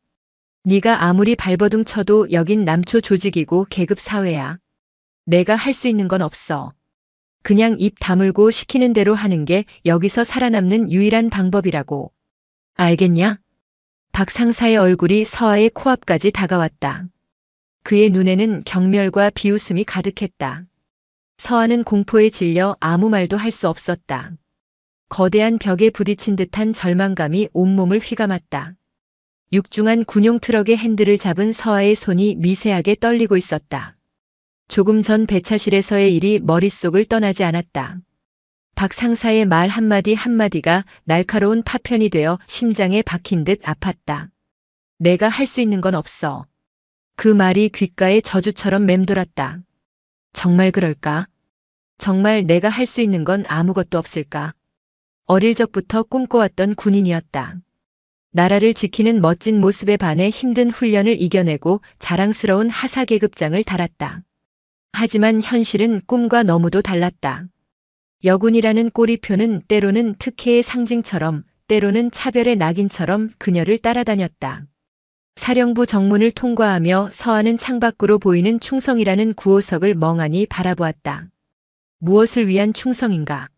네가 아무리 발버둥 쳐도 여긴 남초 조직이고 계급 사회야. 내가 할 수 있는 건 없어. 그냥 입 다물고 시키는 대로 하는 게 여기서 살아남는 유일한 방법이라고. 알겠냐? 박 상사의 얼굴이 서아의 코앞까지 다가왔다. 그의 눈에는 경멸과 비웃음이 가득했다. 서아는 공포에 질려 아무 말도 할 수 없었다. 거대한 벽에 부딪힌 듯한 절망감이 온몸을 휘감았다. 육중한 군용 트럭의 핸들을 잡은 서아의 손이 미세하게 떨리고 있었다. 조금 전 배차실에서의 일이 머릿속을 떠나지 않았다. 박 상사의 말 한마디 한마디가 날카로운 파편이 되어 심장에 박힌 듯 아팠다. 내가 할 수 있는 건 없어. 그 말이 귓가에 저주처럼 맴돌았다. 정말 그럴까? 정말 내가 할 수 있는 건 아무것도 없을까? 어릴 적부터 꿈꿔왔던 군인이었다. 나라를 지키는 멋진 모습에 반해 힘든 훈련을 이겨내고 자랑스러운 하사 계급장을 달았다. 하지만 현실은 꿈과 너무도 달랐다. 여군이라는 꼬리표는 때로는 특혜의 상징처럼, 때로는 차별의 낙인처럼 그녀를 따라다녔다. 사령부 정문을 통과하며 서하는 창밖으로 보이는 충성이라는 구호석을 멍하니 바라보았다. 무엇을 위한 충성인가?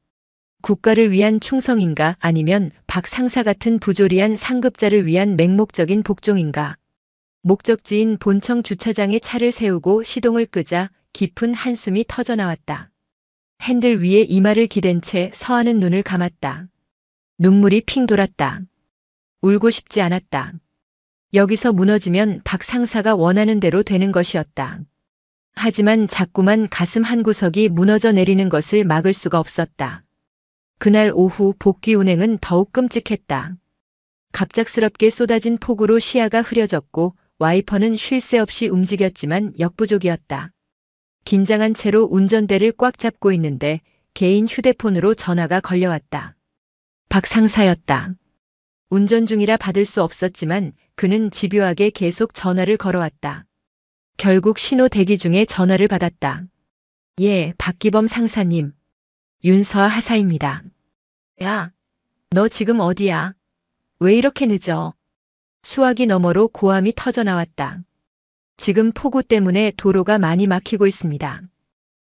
국가를 위한 충성인가? 아니면 박 상사 같은 부조리한 상급자를 위한 맹목적인 복종인가? 목적지인 본청 주차장에 차를 세우고 시동을 끄자 깊은 한숨이 터져나왔다. 핸들 위에 이마를 기댄 채 서하는 눈을 감았다. 눈물이 핑 돌았다. 울고 싶지 않았다. 여기서 무너지면 박 상사가 원하는 대로 되는 것이었다. 하지만 자꾸만 가슴 한구석이 무너져 내리는 것을 막을 수가 없었다. 그날 오후 복귀 운행은 더욱 끔찍했다. 갑작스럽게 쏟아진 폭우로 시야가 흐려졌고 와이퍼는 쉴 새 없이 움직였지만 역부족이었다. 긴장한 채로 운전대를 꽉 잡고 있는데 개인 휴대폰으로 전화가 걸려왔다. 박 상사였다. 운전 중이라 받을 수 없었지만 그는 집요하게 계속 전화를 걸어왔다. 결국 신호 대기 중에 전화를 받았다. 예, 박기범 상사님. 윤서아 하사입니다. 야, 너 지금 어디야? 왜 이렇게 늦어? 수화기 너머로 고함이 터져나왔다. 지금 폭우 때문에 도로가 많이 막히고 있습니다.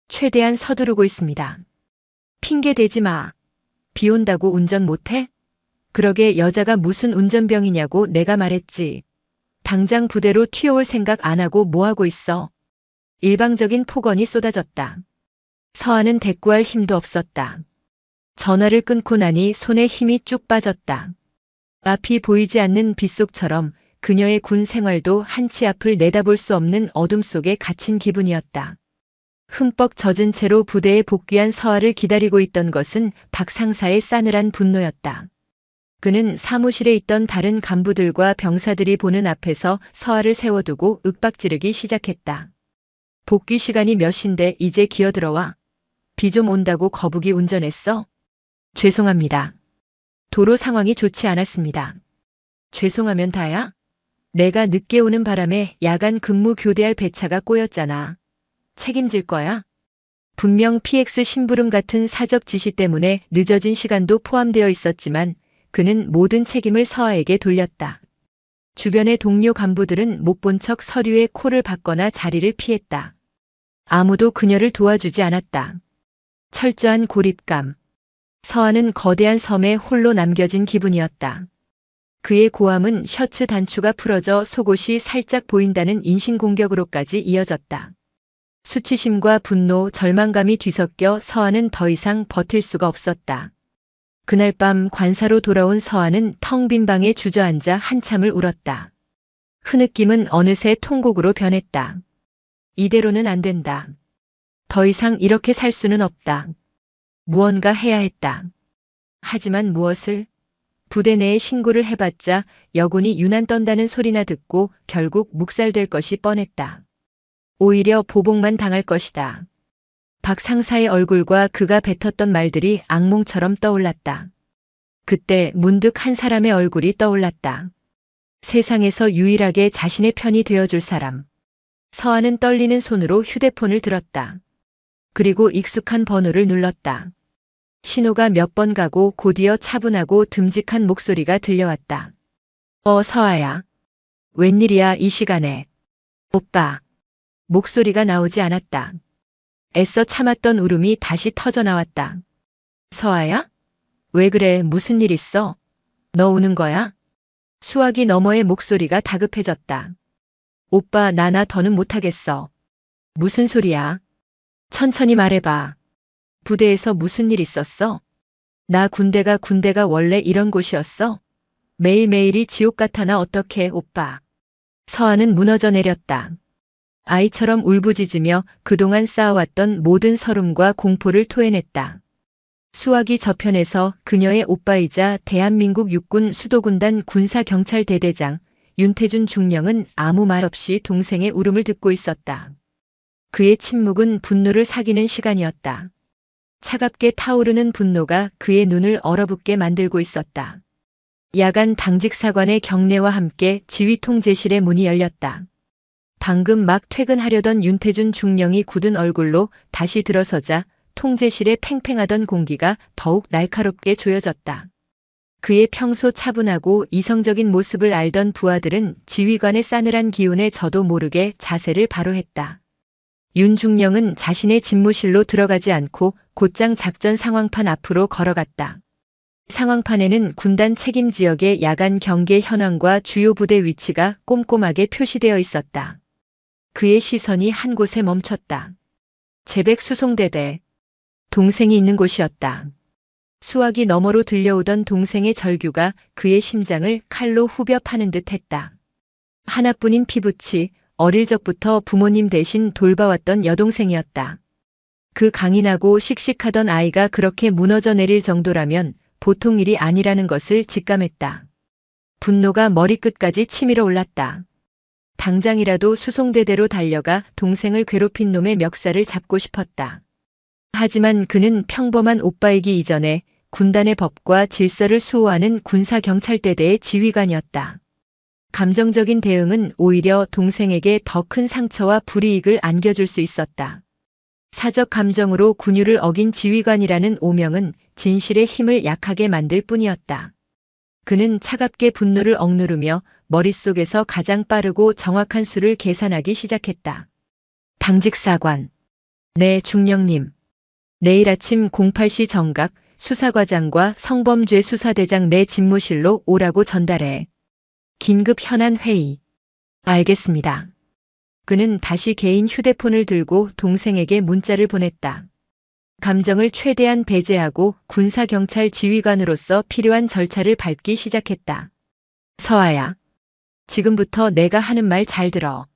최대한 서두르고 있습니다. 핑계 대지 마. 비 온다고 운전 못해? 그러게 여자가 무슨 운전병이냐고 내가 말했지. 당장 부대로 튀어올 생각 안 하고 뭐하고 있어? 일방적인 폭언이 쏟아졌다. 서하는 대꾸할 힘도 없었다. 전화를 끊고 나니 손에 힘이 쭉 빠졌다. 앞이 보이지 않는 빗속처럼 그녀의 군 생활도 한치 앞을 내다볼 수 없는 어둠 속에 갇힌 기분이었다. 흠뻑 젖은 채로 부대에 복귀한 서하를 기다리고 있던 것은 박 상사의 싸늘한 분노였다. 그는 사무실에 있던 다른 간부들과 병사들이 보는 앞에서 서하를 세워두고 윽박지르기 시작했다. 복귀 시간이 몇 시인데 이제 기어들어와. 비 좀 온다고 거북이 운전했어? 죄송합니다. 도로 상황이 좋지 않았습니다. 죄송하면 다야? 내가 늦게 오는 바람에 야간 근무 교대할 배차가 꼬였잖아. 책임질 거야? 분명 PX 심부름 같은 사적 지시 때문에 늦어진 시간도 포함되어 있었지만 그는 모든 책임을 서하에게 돌렸다. 주변의 동료 간부들은 못 본 척 서류에 코를 박거나 자리를 피했다. 아무도 그녀를 도와주지 않았다. 철저한 고립감. 서하는 거대한 섬에 홀로 남겨진 기분이었다. 그의 고함은 셔츠 단추가 풀어져 속옷이 살짝 보인다는 인신공격으로까지 이어졌다. 수치심과 분노, 절망감이 뒤섞여 서하는 더 이상 버틸 수가 없었다. 그날 밤 관사로 돌아온 서아는 텅 빈 방에 주저앉아 한참을 울었다. 흐느낌은 어느새 통곡으로 변했다. 이대로는 안 된다. 더 이상 이렇게 살 수는 없다. 무언가 해야 했다. 하지만 무엇을? 부대 내에 신고를 해봤자 여군이 유난 떤다는 소리나 듣고 결국 묵살될 것이 뻔했다. 오히려 보복만 당할 것이다. 박 상사의 얼굴과 그가 뱉었던 말들이 악몽처럼 떠올랐다. 그때 문득 한 사람의 얼굴이 떠올랐다. 세상에서 유일하게 자신의 편이 되어줄 사람. 서아는 떨리는 손으로 휴대폰을 들었다. 그리고 익숙한 번호를 눌렀다. 신호가 몇 번 가고 곧이어 차분하고 듬직한 목소리가 들려왔다. 서아야. 웬일이야 이 시간에. 오빠. 목소리가 나오지 않았다. 애써 참았던 울음이 다시 터져 나왔다. 서아야? 왜 그래, 무슨 일 있어? 너 우는 거야? 수화기 너머의 목소리가 다급해졌다. 오빠, 나 더는 못하겠어. 무슨 소리야? 천천히 말해봐. 부대에서 무슨 일 있었어? 나 군대가 원래 이런 곳이었어? 매일매일이 지옥 같아나 어떡해, 오빠. 서아는 무너져 내렸다. 아이처럼 울부짖으며 그동안 쌓아왔던 모든 서름과 공포를 토해냈다. 수화기 저편에서 그녀의 오빠이자 대한민국 육군 수도군단 군사경찰대대장 윤태준 중령은 아무 말 없이 동생의 울음을 듣고 있었다. 그의 침묵은 분노를 사기는 시간이었다. 차갑게 타오르는 분노가 그의 눈을 얼어붙게 만들고 있었다. 야간 당직 사관의 경례와 함께 지휘통제실의 문이 열렸다. 방금 막 퇴근하려던 윤태준 중령이 굳은 얼굴로 다시 들어서자 통제실에 팽팽하던 공기가 더욱 날카롭게 조여졌다. 그의 평소 차분하고 이성적인 모습을 알던 부하들은 지휘관의 싸늘한 기운에 저도 모르게 자세를 바로 했다. 윤 중령은 자신의 집무실로 들어가지 않고 곧장 작전 상황판 앞으로 걸어갔다. 상황판에는 군단 책임 지역의 야간 경계 현황과 주요 부대 위치가 꼼꼼하게 표시되어 있었다. 그의 시선이 한 곳에 멈췄다. 제백 수송대대. 동생이 있는 곳이었다. 수화기 너머로 들려오던 동생의 절규가 그의 심장을 칼로 후벼 파는 듯 했다. 하나뿐인 피부치, 어릴 적부터 부모님 대신 돌봐왔던 여동생이었다. 그 강인하고 씩씩하던 아이가 그렇게 무너져 내릴 정도라면 보통 일이 아니라는 것을 직감했다. 분노가 머리끝까지 치밀어 올랐다. 당장이라도 수송대대로 달려가 동생을 괴롭힌 놈의 멱살을 잡고 싶었다. 하지만 그는 평범한 오빠이기 이전에 군단의 법과 질서를 수호하는 군사경찰대대의 지휘관이었다. 감정적인 대응은 오히려 동생에게 더 큰 상처와 불이익을 안겨줄 수 있었다. 사적 감정으로 군율을 어긴 지휘관이라는 오명은 진실의 힘을 약하게 만들 뿐이었다. 그는 차갑게 분노를 억누르며 머릿속에서 가장 빠르고 정확한 수를 계산하기 시작했다. 당직사관. 네, 중령님. 내일 아침 08시 정각 수사과장과 성범죄 수사대장 내 집무실로 오라고 전달해. 긴급 현안 회의. 알겠습니다. 그는 다시 개인 휴대폰을 들고 동생에게 문자를 보냈다. 감정을 최대한 배제하고 군사경찰 지휘관으로서 필요한 절차를 밟기 시작했다. 서아야. 지금부터 내가 하는 말 잘 들어.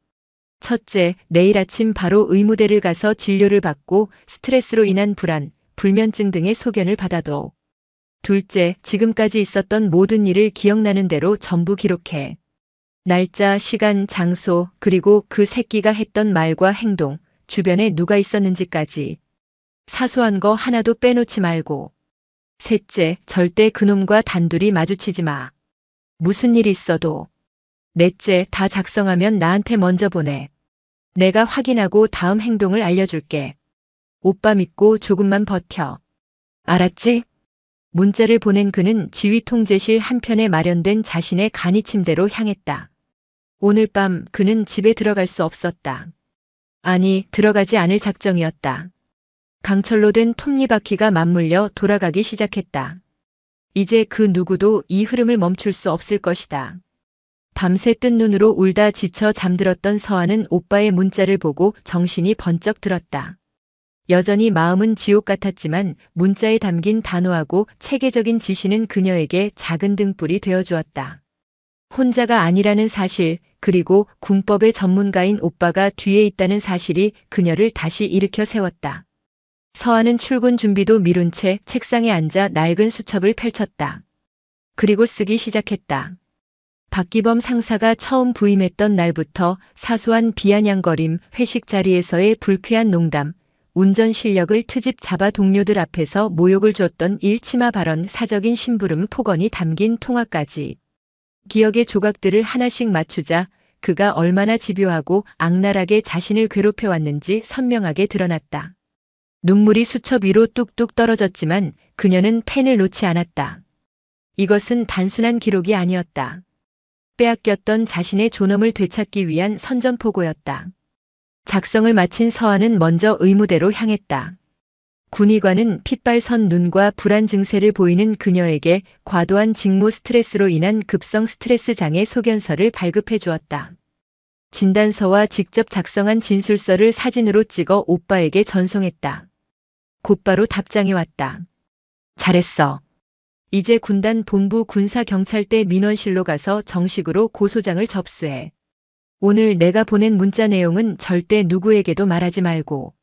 첫째, 내일 아침 바로 의무대를 가서 진료를 받고 스트레스로 인한 불안, 불면증 등의 소견을 받아도. 둘째, 지금까지 있었던 모든 일을 기억나는 대로 전부 기록해. 날짜, 시간, 장소, 그리고 그 새끼가 했던 말과 행동, 주변에 누가 있었는지까지. 사소한 거 하나도 빼놓지 말고. 셋째, 절대 그놈과 단둘이 마주치지 마. 무슨 일 있어도. 넷째, 다 작성하면 나한테 먼저 보내. 내가 확인하고 다음 행동을 알려줄게. 오빠 믿고 조금만 버텨. 알았지? 문자를 보낸 그는 지휘통제실 한편에 마련된 자신의 간이 침대로 향했다. 오늘 밤 그는 집에 들어갈 수 없었다. 아니, 들어가지 않을 작정이었다. 강철로 된 톱니바퀴가 맞물려 돌아가기 시작했다. 이제 그 누구도 이 흐름을 멈출 수 없을 것이다. 밤새 뜬 눈으로 울다 지쳐 잠들었던 서아는 오빠의 문자를 보고 정신이 번쩍 들었다. 여전히 마음은 지옥 같았지만 문자에 담긴 단호하고 체계적인 지시는 그녀에게 작은 등불이 되어 주었다. 혼자가 아니라는 사실, 그리고 군법의 전문가인 오빠가 뒤에 있다는 사실이 그녀를 다시 일으켜 세웠다. 서한은 출근 준비도 미룬 채 책상에 앉아 낡은 수첩을 펼쳤다. 그리고 쓰기 시작했다. 박기범 상사가 처음 부임했던 날부터 사소한 비아냥거림, 회식 자리에서의 불쾌한 농담, 운전 실력을 트집 잡아 동료들 앞에서 모욕을 줬던 일치마 발언, 사적인 심부름 폭언이 담긴 통화까지. 기억의 조각들을 하나씩 맞추자 그가 얼마나 집요하고 악랄하게 자신을 괴롭혀왔는지 선명하게 드러났다. 눈물이 수첩 위로 뚝뚝 떨어졌지만 그녀는 펜을 놓지 않았다. 이것은 단순한 기록이 아니었다. 빼앗겼던 자신의 존엄을 되찾기 위한 선전포고였다. 작성을 마친 서한은 먼저 의무대로 향했다. 군의관은 핏발선 눈과 불안 증세를 보이는 그녀에게 과도한 직무 스트레스로 인한 급성 스트레스 장애 소견서를 발급해 주었다. 진단서와 직접 작성한 진술서를 사진으로 찍어 오빠에게 전송했다. 곧바로 답장이 왔다. 잘했어. 이제 군단 본부 군사경찰대 민원실로 가서 정식으로 고소장을 접수해. 오늘 내가 보낸 문자 내용은 절대 누구에게도 말하지 말고.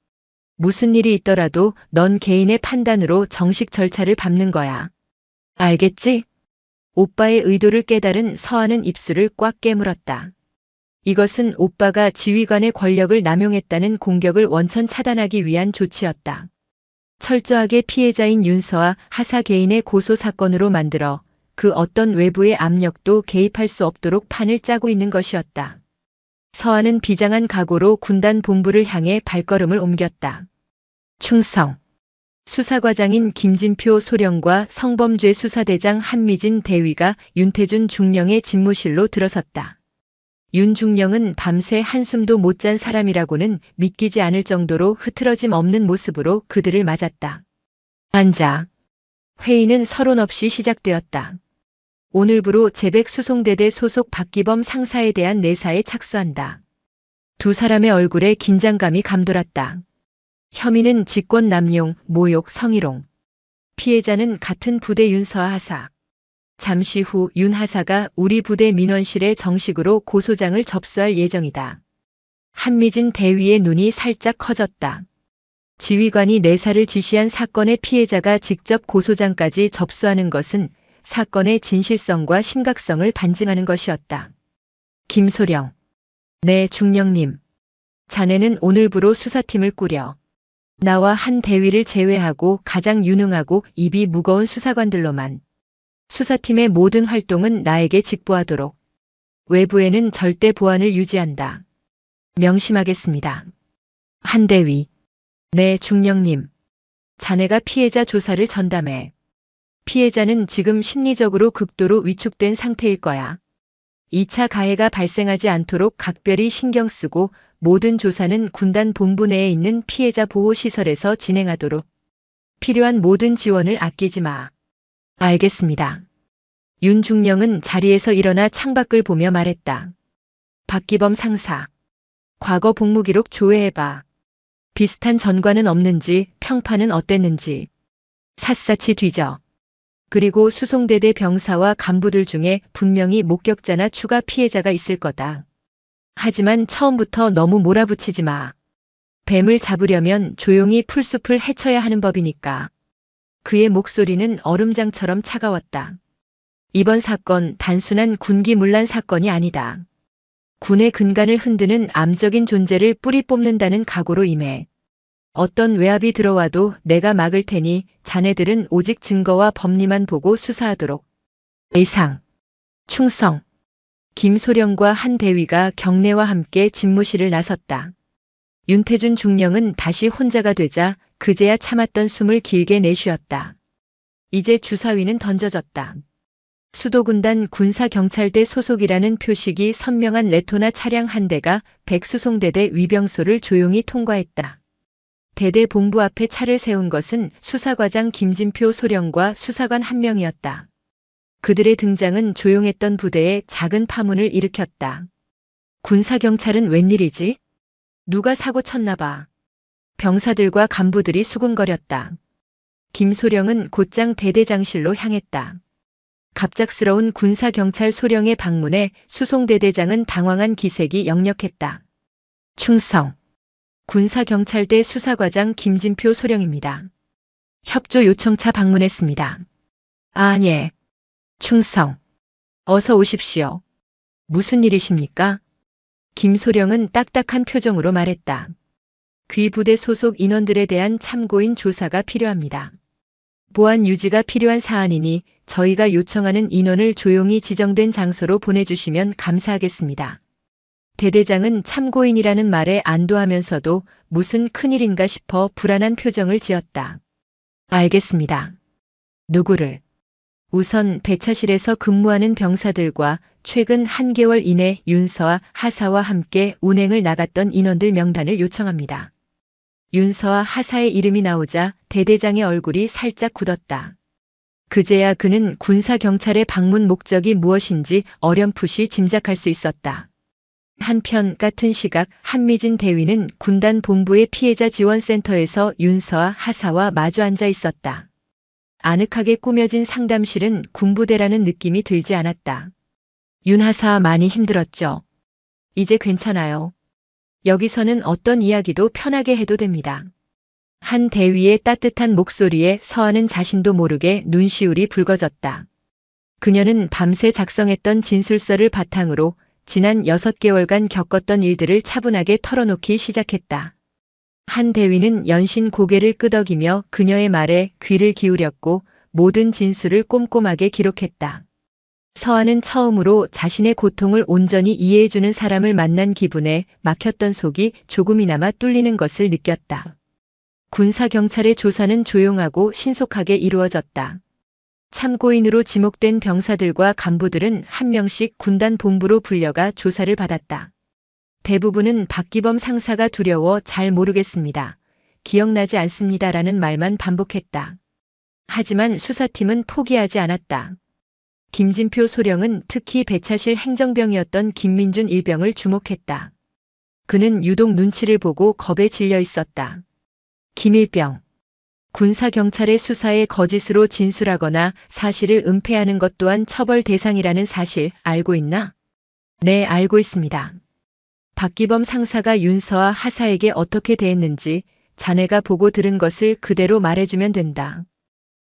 무슨 일이 있더라도 넌 개인의 판단으로 정식 절차를 밟는 거야. 알겠지? 오빠의 의도를 깨달은 서한은 입술을 꽉 깨물었다. 이것은 오빠가 지휘관의 권력을 남용했다는 공격을 원천 차단하기 위한 조치였다. 철저하게 피해자인 윤서와 하사 개인의 고소 사건으로 만들어 그 어떤 외부의 압력도 개입할 수 없도록 판을 짜고 있는 것이었다. 서한은 비장한 각오로 군단 본부를 향해 발걸음을 옮겼다. 충성. 수사과장인 김진표 소령과 성범죄 수사대장 한미진 대위가 윤태준 중령의 집무실로 들어섰다. 윤 중령은 밤새 한숨도 못 잔 사람이라고는 믿기지 않을 정도로 흐트러짐 없는 모습으로 그들을 맞았다. 앉아. 회의는 서론 없이 시작되었다. 오늘부로 제백수송대대 소속 박기범 상사에 대한 내사에 착수한다. 두 사람의 얼굴에 긴장감이 감돌았다. 혐의는 직권남용, 모욕, 성희롱. 피해자는 같은 부대 윤서하 하사. 잠시 후 윤 하사가 우리 부대 민원실에 정식으로 고소장을 접수할 예정이다. 한미진 대위의 눈이 살짝 커졌다. 지휘관이 내사를 지시한 사건의 피해자가 직접 고소장까지 접수하는 것은 사건의 진실성과 심각성을 반증하는 것이었다. 김소령. 네, 중령님. 자네는 오늘부로 수사팀을 꾸려. 나와 한 대위를 제외하고 가장 유능하고 입이 무거운 수사관들로만. 수사팀의 모든 활동은 나에게 직보하도록. 외부에는 절대 보안을 유지한다. 명심하겠습니다. 한대위. 네, 중령님. 자네가 피해자 조사를 전담해. 피해자는 지금 심리적으로 극도로 위축된 상태일 거야. 2차 가해가 발생하지 않도록 각별히 신경 쓰고 모든 조사는 군단 본부 내에 있는 피해자 보호시설에서 진행하도록. 필요한 모든 지원을 아끼지 마. 알겠습니다. 윤 중령은 자리에서 일어나 창밖을 보며 말했다. 박기범 상사. 과거 복무 기록 조회해봐. 비슷한 전과는 없는지, 평판은 어땠는지. 샅샅이 뒤져. 그리고 수송대대 병사와 간부들 중에 분명히 목격자나 추가 피해자가 있을 거다. 하지만 처음부터 너무 몰아붙이지 마. 뱀을 잡으려면 조용히 풀숲을 헤쳐야 하는 법이니까. 그의 목소리는 얼음장처럼 차가웠다. 이번 사건 단순한 군기문란 사건이 아니다. 군의 근간을 흔드는 암적인 존재를 뿌리 뽑는다는 각오로 임해. 어떤 외압이 들어와도 내가 막을 테니 자네들은 오직 증거와 법리만 보고 수사하도록. 의상. 충성. 김소령과 한 대위가 경례와 함께 집무실을 나섰다. 윤태준 중령은 다시 혼자가 되자 그제야 참았던 숨을 길게 내쉬었다. 이제 주사위는 던져졌다. 수도군단 군사경찰대 소속이라는 표식이 선명한 레토나 차량 한 대가 백수송대대 위병소를 조용히 통과했다. 대대 본부 앞에 차를 세운 것은 수사과장 김진표 소령과 수사관 한 명이었다. 그들의 등장은 조용했던 부대에 작은 파문을 일으켰다. 군사경찰은 웬일이지? 누가 사고 쳤나 봐. 병사들과 간부들이 수군거렸다. 김소령은 곧장 대대장실로 향했다. 갑작스러운 군사경찰 소령의 방문에 수송대대장은 당황한 기색이 역력했다. 충성. 군사경찰대 수사과장 김진표 소령입니다. 협조 요청차 방문했습니다. 아, 예. 충성. 어서 오십시오. 무슨 일이십니까? 김소령은 딱딱한 표정으로 말했다. 귀부대 소속 인원들에 대한 참고인 조사가 필요합니다. 보안 유지가 필요한 사안이니 저희가 요청하는 인원을 조용히 지정된 장소로 보내주시면 감사하겠습니다. 대대장은 참고인이라는 말에 안도하면서도 무슨 큰일인가 싶어 불안한 표정을 지었다. 알겠습니다. 누구를? 우선 배차실에서 근무하는 병사들과 최근 1개월 이내 윤서와 하사와 함께 운행을 나갔던 인원들 명단을 요청합니다. 윤서와 하사의 이름이 나오자 대대장의 얼굴이 살짝 굳었다. 그제야 그는 군사경찰의 방문 목적이 무엇인지 어렴풋이 짐작할 수 있었다. 한편 같은 시각 한미진 대위는 군단 본부의 피해자 지원센터에서 윤서와 하사와 마주 앉아 있었다. 아늑하게 꾸며진 상담실은 군부대라는 느낌이 들지 않았다. 윤하사 많이 힘들었죠. 이제 괜찮아요. 여기서는 어떤 이야기도 편하게 해도 됩니다. 한 대위의 따뜻한 목소리에 서하는 자신도 모르게 눈시울이 붉어졌다. 그녀는 밤새 작성했던 진술서를 바탕으로 지난 6개월간 겪었던 일들을 차분하게 털어놓기 시작했다. 한 대위는 연신 고개를 끄덕이며 그녀의 말에 귀를 기울였고 모든 진술을 꼼꼼하게 기록했다. 서하는 처음으로 자신의 고통을 온전히 이해해주는 사람을 만난 기분에 막혔던 속이 조금이나마 뚫리는 것을 느꼈다. 군사경찰의 조사는 조용하고 신속하게 이루어졌다. 참고인으로 지목된 병사들과 간부들은 한 명씩 군단 본부로 불려가 조사를 받았다. 대부분은 박기범 상사가 두려워 잘 모르겠습니다. 기억나지 않습니다라는 말만 반복했다. 하지만 수사팀은 포기하지 않았다. 김진표 소령은 특히 배차실 행정병이었던 김민준 일병을 주목했다. 그는 유독 눈치를 보고 겁에 질려 있었다. 김일병. 군사경찰의 수사에 거짓으로 진술하거나 사실을 은폐하는 것 또한 처벌 대상이라는 사실 알고 있나? 네, 알고 있습니다. 박기범 상사가 윤서와 하사에게 어떻게 대했는지 자네가 보고 들은 것을 그대로 말해주면 된다.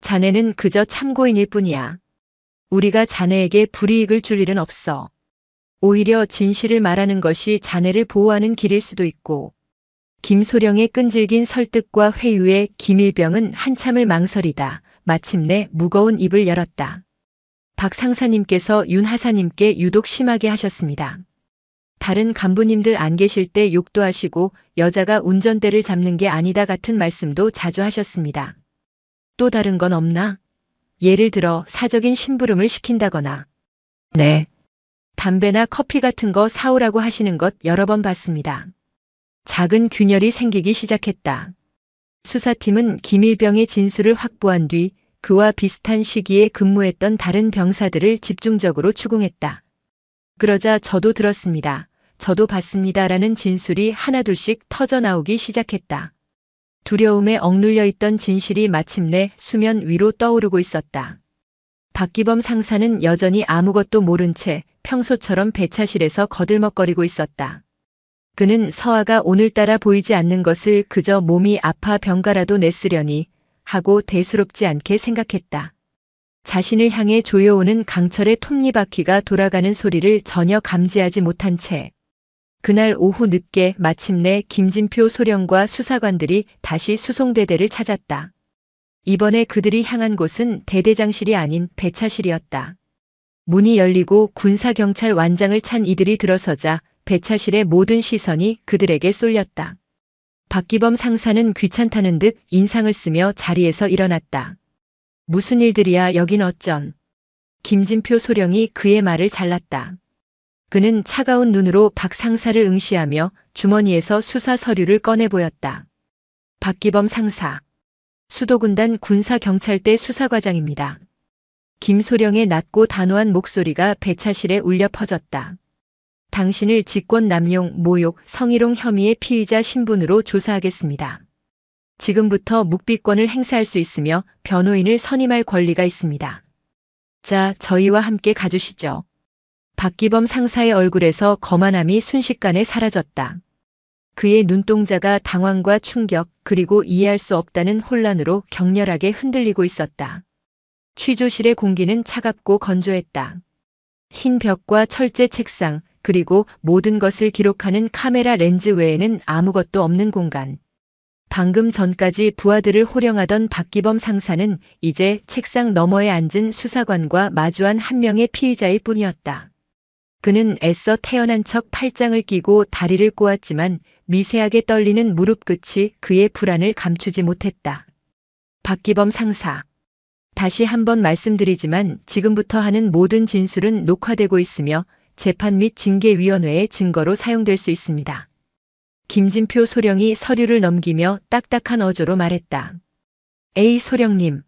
자네는 그저 참고인일 뿐이야. 우리가 자네에게 불이익을 줄 일은 없어. 오히려 진실을 말하는 것이 자네를 보호하는 길일 수도 있고. 김소령의 끈질긴 설득과 회유에 김일병은 한참을 망설이다 마침내 무거운 입을 열었다. 박 상사님께서 윤 하사님께 유독 심하게 하셨습니다. 다른 간부님들 안 계실 때 욕도 하시고 여자가 운전대를 잡는 게 아니다 같은 말씀도 자주 하셨습니다. 또 다른 건 없나? 예를 들어 사적인 심부름을 시킨다거나. 네. 담배나 커피 같은 거 사오라고 하시는 것 여러 번 봤습니다. 작은 균열이 생기기 시작했다. 수사팀은 김일병의 진술을 확보한 뒤 그와 비슷한 시기에 근무했던 다른 병사들을 집중적으로 추궁했다. 그러자 저도 들었습니다. 저도 봤습니다라는 진술이 하나둘씩 터져나오기 시작했다. 두려움에 억눌려 있던 진실이 마침내 수면 위로 떠오르고 있었다. 박기범 상사는 여전히 아무것도 모른 채 평소처럼 배차실에서 거들먹거리고 있었다. 그는 서하가 오늘따라 보이지 않는 것을 그저 몸이 아파 병가라도 냈으려니 하고 대수롭지 않게 생각했다. 자신을 향해 조여오는 강철의 톱니바퀴가 돌아가는 소리를 전혀 감지하지 못한 채 그날 오후 늦게 마침내 김진표 소령과 수사관들이 다시 수송대대를 찾았다. 이번에 그들이 향한 곳은 대대장실이 아닌 배차실이었다. 문이 열리고 군사경찰 완장을 찬 이들이 들어서자 배차실의 모든 시선이 그들에게 쏠렸다. 박기범 상사는 귀찮다는 듯 인상을 쓰며 자리에서 일어났다. 무슨 일들이야 여긴 어쩐. 김진표 소령이 그의 말을 잘랐다. 그는 차가운 눈으로 박 상사를 응시하며 주머니에서 수사 서류를 꺼내 보였다. 박기범 상사. 수도군단 군사경찰대 수사과장입니다. 김소령의 낮고 단호한 목소리가 배차실에 울려 퍼졌다. 당신을 직권남용, 모욕, 성희롱 혐의의 피의자 신분으로 조사하겠습니다. 지금부터 묵비권을 행사할 수 있으며 변호인을 선임할 권리가 있습니다. 자, 저희와 함께 가주시죠. 박기범 상사의 얼굴에서 거만함이 순식간에 사라졌다. 그의 눈동자가 당황과 충격 그리고 이해할 수 없다는 혼란으로 격렬하게 흔들리고 있었다. 취조실의 공기는 차갑고 건조했다. 흰 벽과 철제 책상 그리고 모든 것을 기록하는 카메라 렌즈 외에는 아무것도 없는 공간. 방금 전까지 부하들을 호령하던 박기범 상사는 이제 책상 너머에 앉은 수사관과 마주한 한 명의 피의자일 뿐이었다. 그는 애써 태어난 척 팔짱을 끼고 다리를 꼬았지만 미세하게 떨리는 무릎 끝이 그의 불안을 감추지 못했다. 박기범 상사. 다시 한번 말씀드리지만 지금부터 하는 모든 진술은 녹화되고 있으며 재판 및 징계위원회의 증거로 사용될 수 있습니다. 김진표 소령이 서류를 넘기며 딱딱한 어조로 말했다. 에이 소령님.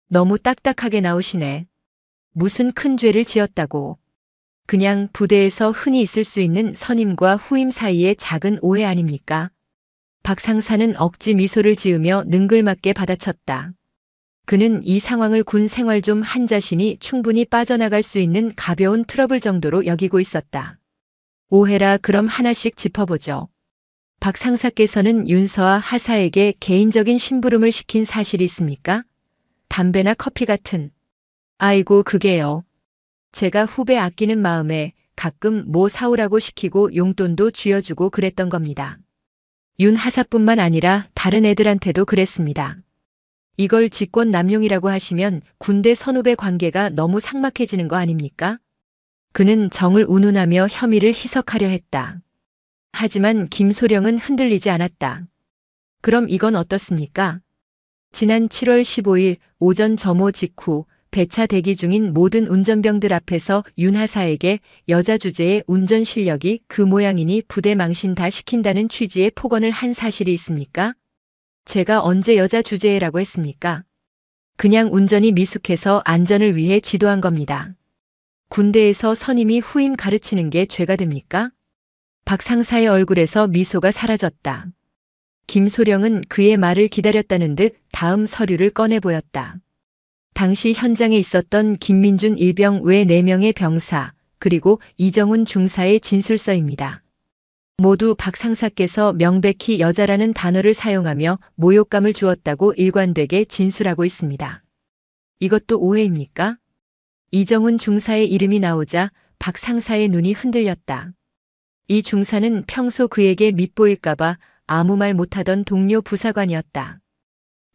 너무 딱딱하게 나오시네. 무슨 큰 죄를 지었다고. 그냥 부대에서 흔히 있을 수 있는 선임과 후임 사이의 작은 오해 아닙니까? 박 상사는 억지 미소를 지으며 능글맞게 받아쳤다. 그는 이 상황을 군 생활 좀 한 자신이 충분히 빠져나갈 수 있는 가벼운 트러블 정도로 여기고 있었다. 오해라 그럼 하나씩 짚어보죠. 박 상사께서는 윤서와 하사에게 개인적인 심부름을 시킨 사실이 있습니까? 담배나 커피 같은. 아이고 그게요. 제가 후배 아끼는 마음에 가끔 뭐 사오라고 시키고 용돈도 쥐어주고 그랬던 겁니다. 윤 하사뿐만 아니라 다른 애들한테도 그랬습니다. 이걸 직권 남용이라고 하시면 군대 선후배 관계가 너무 삭막해지는 거 아닙니까? 그는 정을 운운하며 혐의를 희석하려 했다. 하지만 김소령은 흔들리지 않았다. 그럼 이건 어떻습니까? 지난 7월 15일 오전 점호 직후 배차 대기 중인 모든 운전병들 앞에서 윤 하사에게 여자 주제의 운전 실력이 그 모양이니 부대 망신 다 시킨다는 취지의 폭언을 한 사실이 있습니까? 제가 언제 여자 주제라고 했습니까? 그냥 운전이 미숙해서 안전을 위해 지도한 겁니다. 군대에서 선임이 후임 가르치는 게 죄가 됩니까? 박 상사의 얼굴에서 미소가 사라졌다. 김소령은 그의 말을 기다렸다는 듯 다음 서류를 꺼내 보였다. 당시 현장에 있었던 김민준 일병 외 4명의 병사, 그리고 이정훈 중사의 진술서입니다. 모두 박 상사께서 명백히 여자라는 단어를 사용하며 모욕감을 주었다고 일관되게 진술하고 있습니다. 이것도 오해입니까? 이정훈 중사의 이름이 나오자 박 상사의 눈이 흔들렸다. 이 중사는 평소 그에게 밉보일까봐 아무 말 못하던 동료 부사관이었다.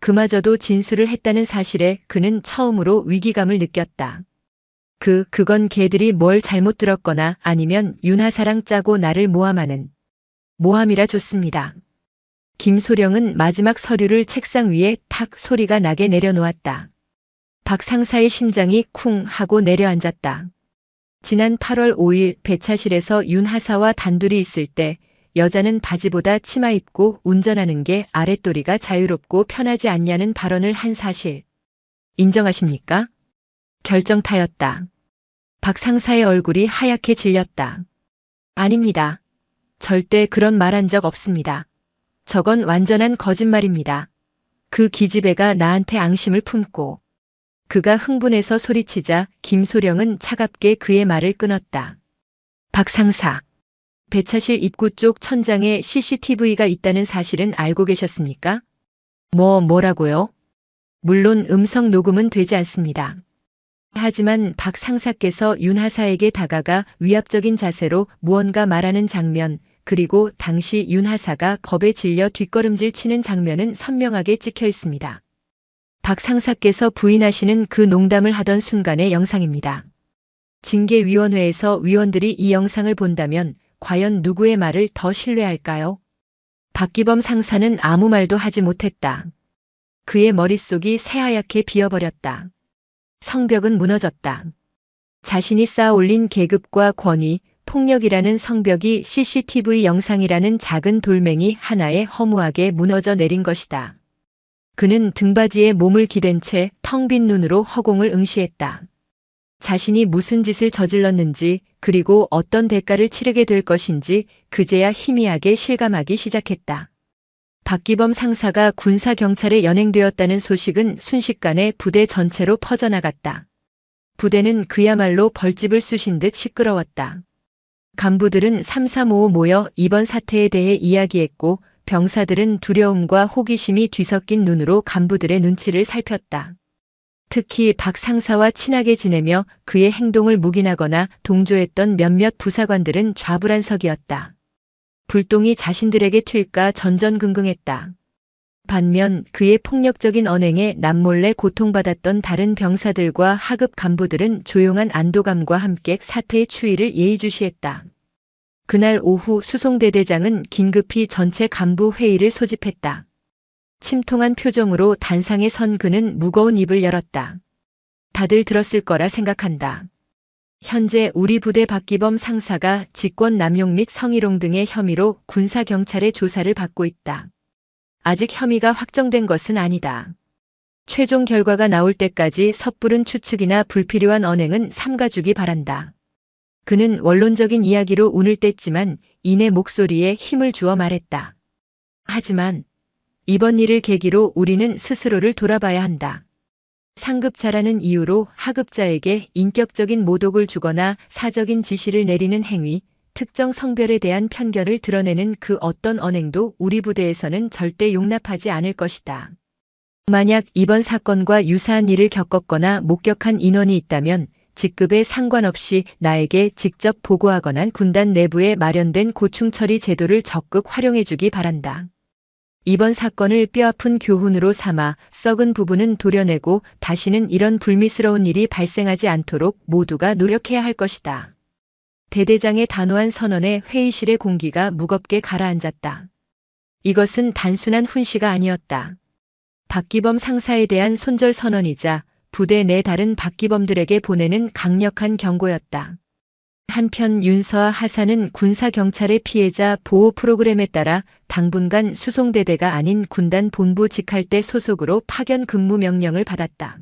그마저도 진술을 했다는 사실에 그는 처음으로 위기감을 느꼈다. 그건 걔들이 뭘 잘못 들었거나 아니면 윤하사랑 짜고 나를 모함하는 모함이라 좋습니다. 김소령은 마지막 서류를 책상 위에 탁 소리가 나게 내려놓았다. 박 상사의 심장이 쿵 하고 내려앉았다. 지난 8월 5일 배차실에서 윤하사와 단둘이 있을 때 여자는 바지보다 치마 입고 운전하는 게 아랫도리가 자유롭고 편하지 않냐는 발언을 한 사실. 인정하십니까? 결정타였다. 박 상사의 얼굴이 하얗게 질렸다. 아닙니다. 절대 그런 말 한 적 없습니다. 저건 완전한 거짓말입니다. 그 기집애가 나한테 앙심을 품고. 그가 흥분해서 소리치자 김소령은 차갑게 그의 말을 끊었다. 박 상사. 배차실 입구 쪽 천장에 CCTV가 있다는 사실은 알고 계셨습니까? 뭐라고요? 물론 음성 녹음은 되지 않습니다. 하지만 박 상사께서 윤 하사에게 다가가 위압적인 자세로 무언가 말하는 장면, 그리고 당시 윤 하사가 겁에 질려 뒷걸음질 치는 장면은 선명하게 찍혀 있습니다. 박 상사께서 부인하시는 그 농담을 하던 순간의 영상입니다. 징계위원회에서 위원들이 이 영상을 본다면 과연 누구의 말을 더 신뢰할까요? 박기범 상사는 아무 말도 하지 못했다. 그의 머릿속이 새하얗게 비어버렸다. 성벽은 무너졌다. 자신이 쌓아올린 계급과 권위, 폭력이라는 성벽이 CCTV 영상이라는 작은 돌멩이 하나에 허무하게 무너져 내린 것이다. 그는 등받이에 몸을 기댄 채 텅 빈 눈으로 허공을 응시했다. 자신이 무슨 짓을 저질렀는지 그리고 어떤 대가를 치르게 될 것인지 그제야 희미하게 실감하기 시작했다. 박기범 상사가 군사경찰에 연행되었다는 소식은 순식간에 부대 전체로 퍼져나갔다. 부대는 그야말로 벌집을 쑤신 듯 시끄러웠다. 간부들은 삼삼오오 모여 이번 사태에 대해 이야기했고 병사들은 두려움과 호기심이 뒤섞인 눈으로 간부들의 눈치를 살폈다. 특히 박 상사와 친하게 지내며 그의 행동을 묵인하거나 동조했던 몇몇 부사관들은 좌불안석이었다. 불똥이 자신들에게 튈까 전전긍긍했다. 반면 그의 폭력적인 언행에 남몰래 고통받았던 다른 병사들과 하급 간부들은 조용한 안도감과 함께 사태의 추이를 예의주시했다. 그날 오후 수송대대장은 긴급히 전체 간부 회의를 소집했다. 침통한 표정으로 단상에 선 그는 무거운 입을 열었다. 다들 들었을 거라 생각한다. 현재 우리 부대 박기범 상사가 직권 남용 및 성희롱 등의 혐의로 군사경찰의 조사를 받고 있다. 아직 혐의가 확정된 것은 아니다. 최종 결과가 나올 때까지 섣부른 추측이나 불필요한 언행은 삼가주기 바란다. 그는 원론적인 이야기로 운을 뗐지만 이내 목소리에 힘을 주어 말했다. 하지만 이번 일을 계기로 우리는 스스로를 돌아봐야 한다. 상급자라는 이유로 하급자에게 인격적인 모독을 주거나 사적인 지시를 내리는 행위, 특정 성별에 대한 편견을 드러내는 그 어떤 언행도 우리 부대에서는 절대 용납하지 않을 것이다. 만약 이번 사건과 유사한 일을 겪었거나 목격한 인원이 있다면 직급에 상관없이 나에게 직접 보고하거나 군단 내부에 마련된 고충 처리 제도를 적극 활용해주기 바란다. 이번 사건을 뼈아픈 교훈으로 삼아 썩은 부분은 도려내고 다시는 이런 불미스러운 일이 발생하지 않도록 모두가 노력해야 할 것이다. 대대장의 단호한 선언에 회의실의 공기가 무겁게 가라앉았다. 이것은 단순한 훈시가 아니었다. 박기범 상사에 대한 손절 선언이자 부대 내 다른 박기범들에게 보내는 강력한 경고였다. 한편 윤서와 하사는 군사경찰의 피해자 보호 프로그램에 따라 당분간 수송대대가 아닌 군단 본부 직할대 소속으로 파견 근무 명령을 받았다.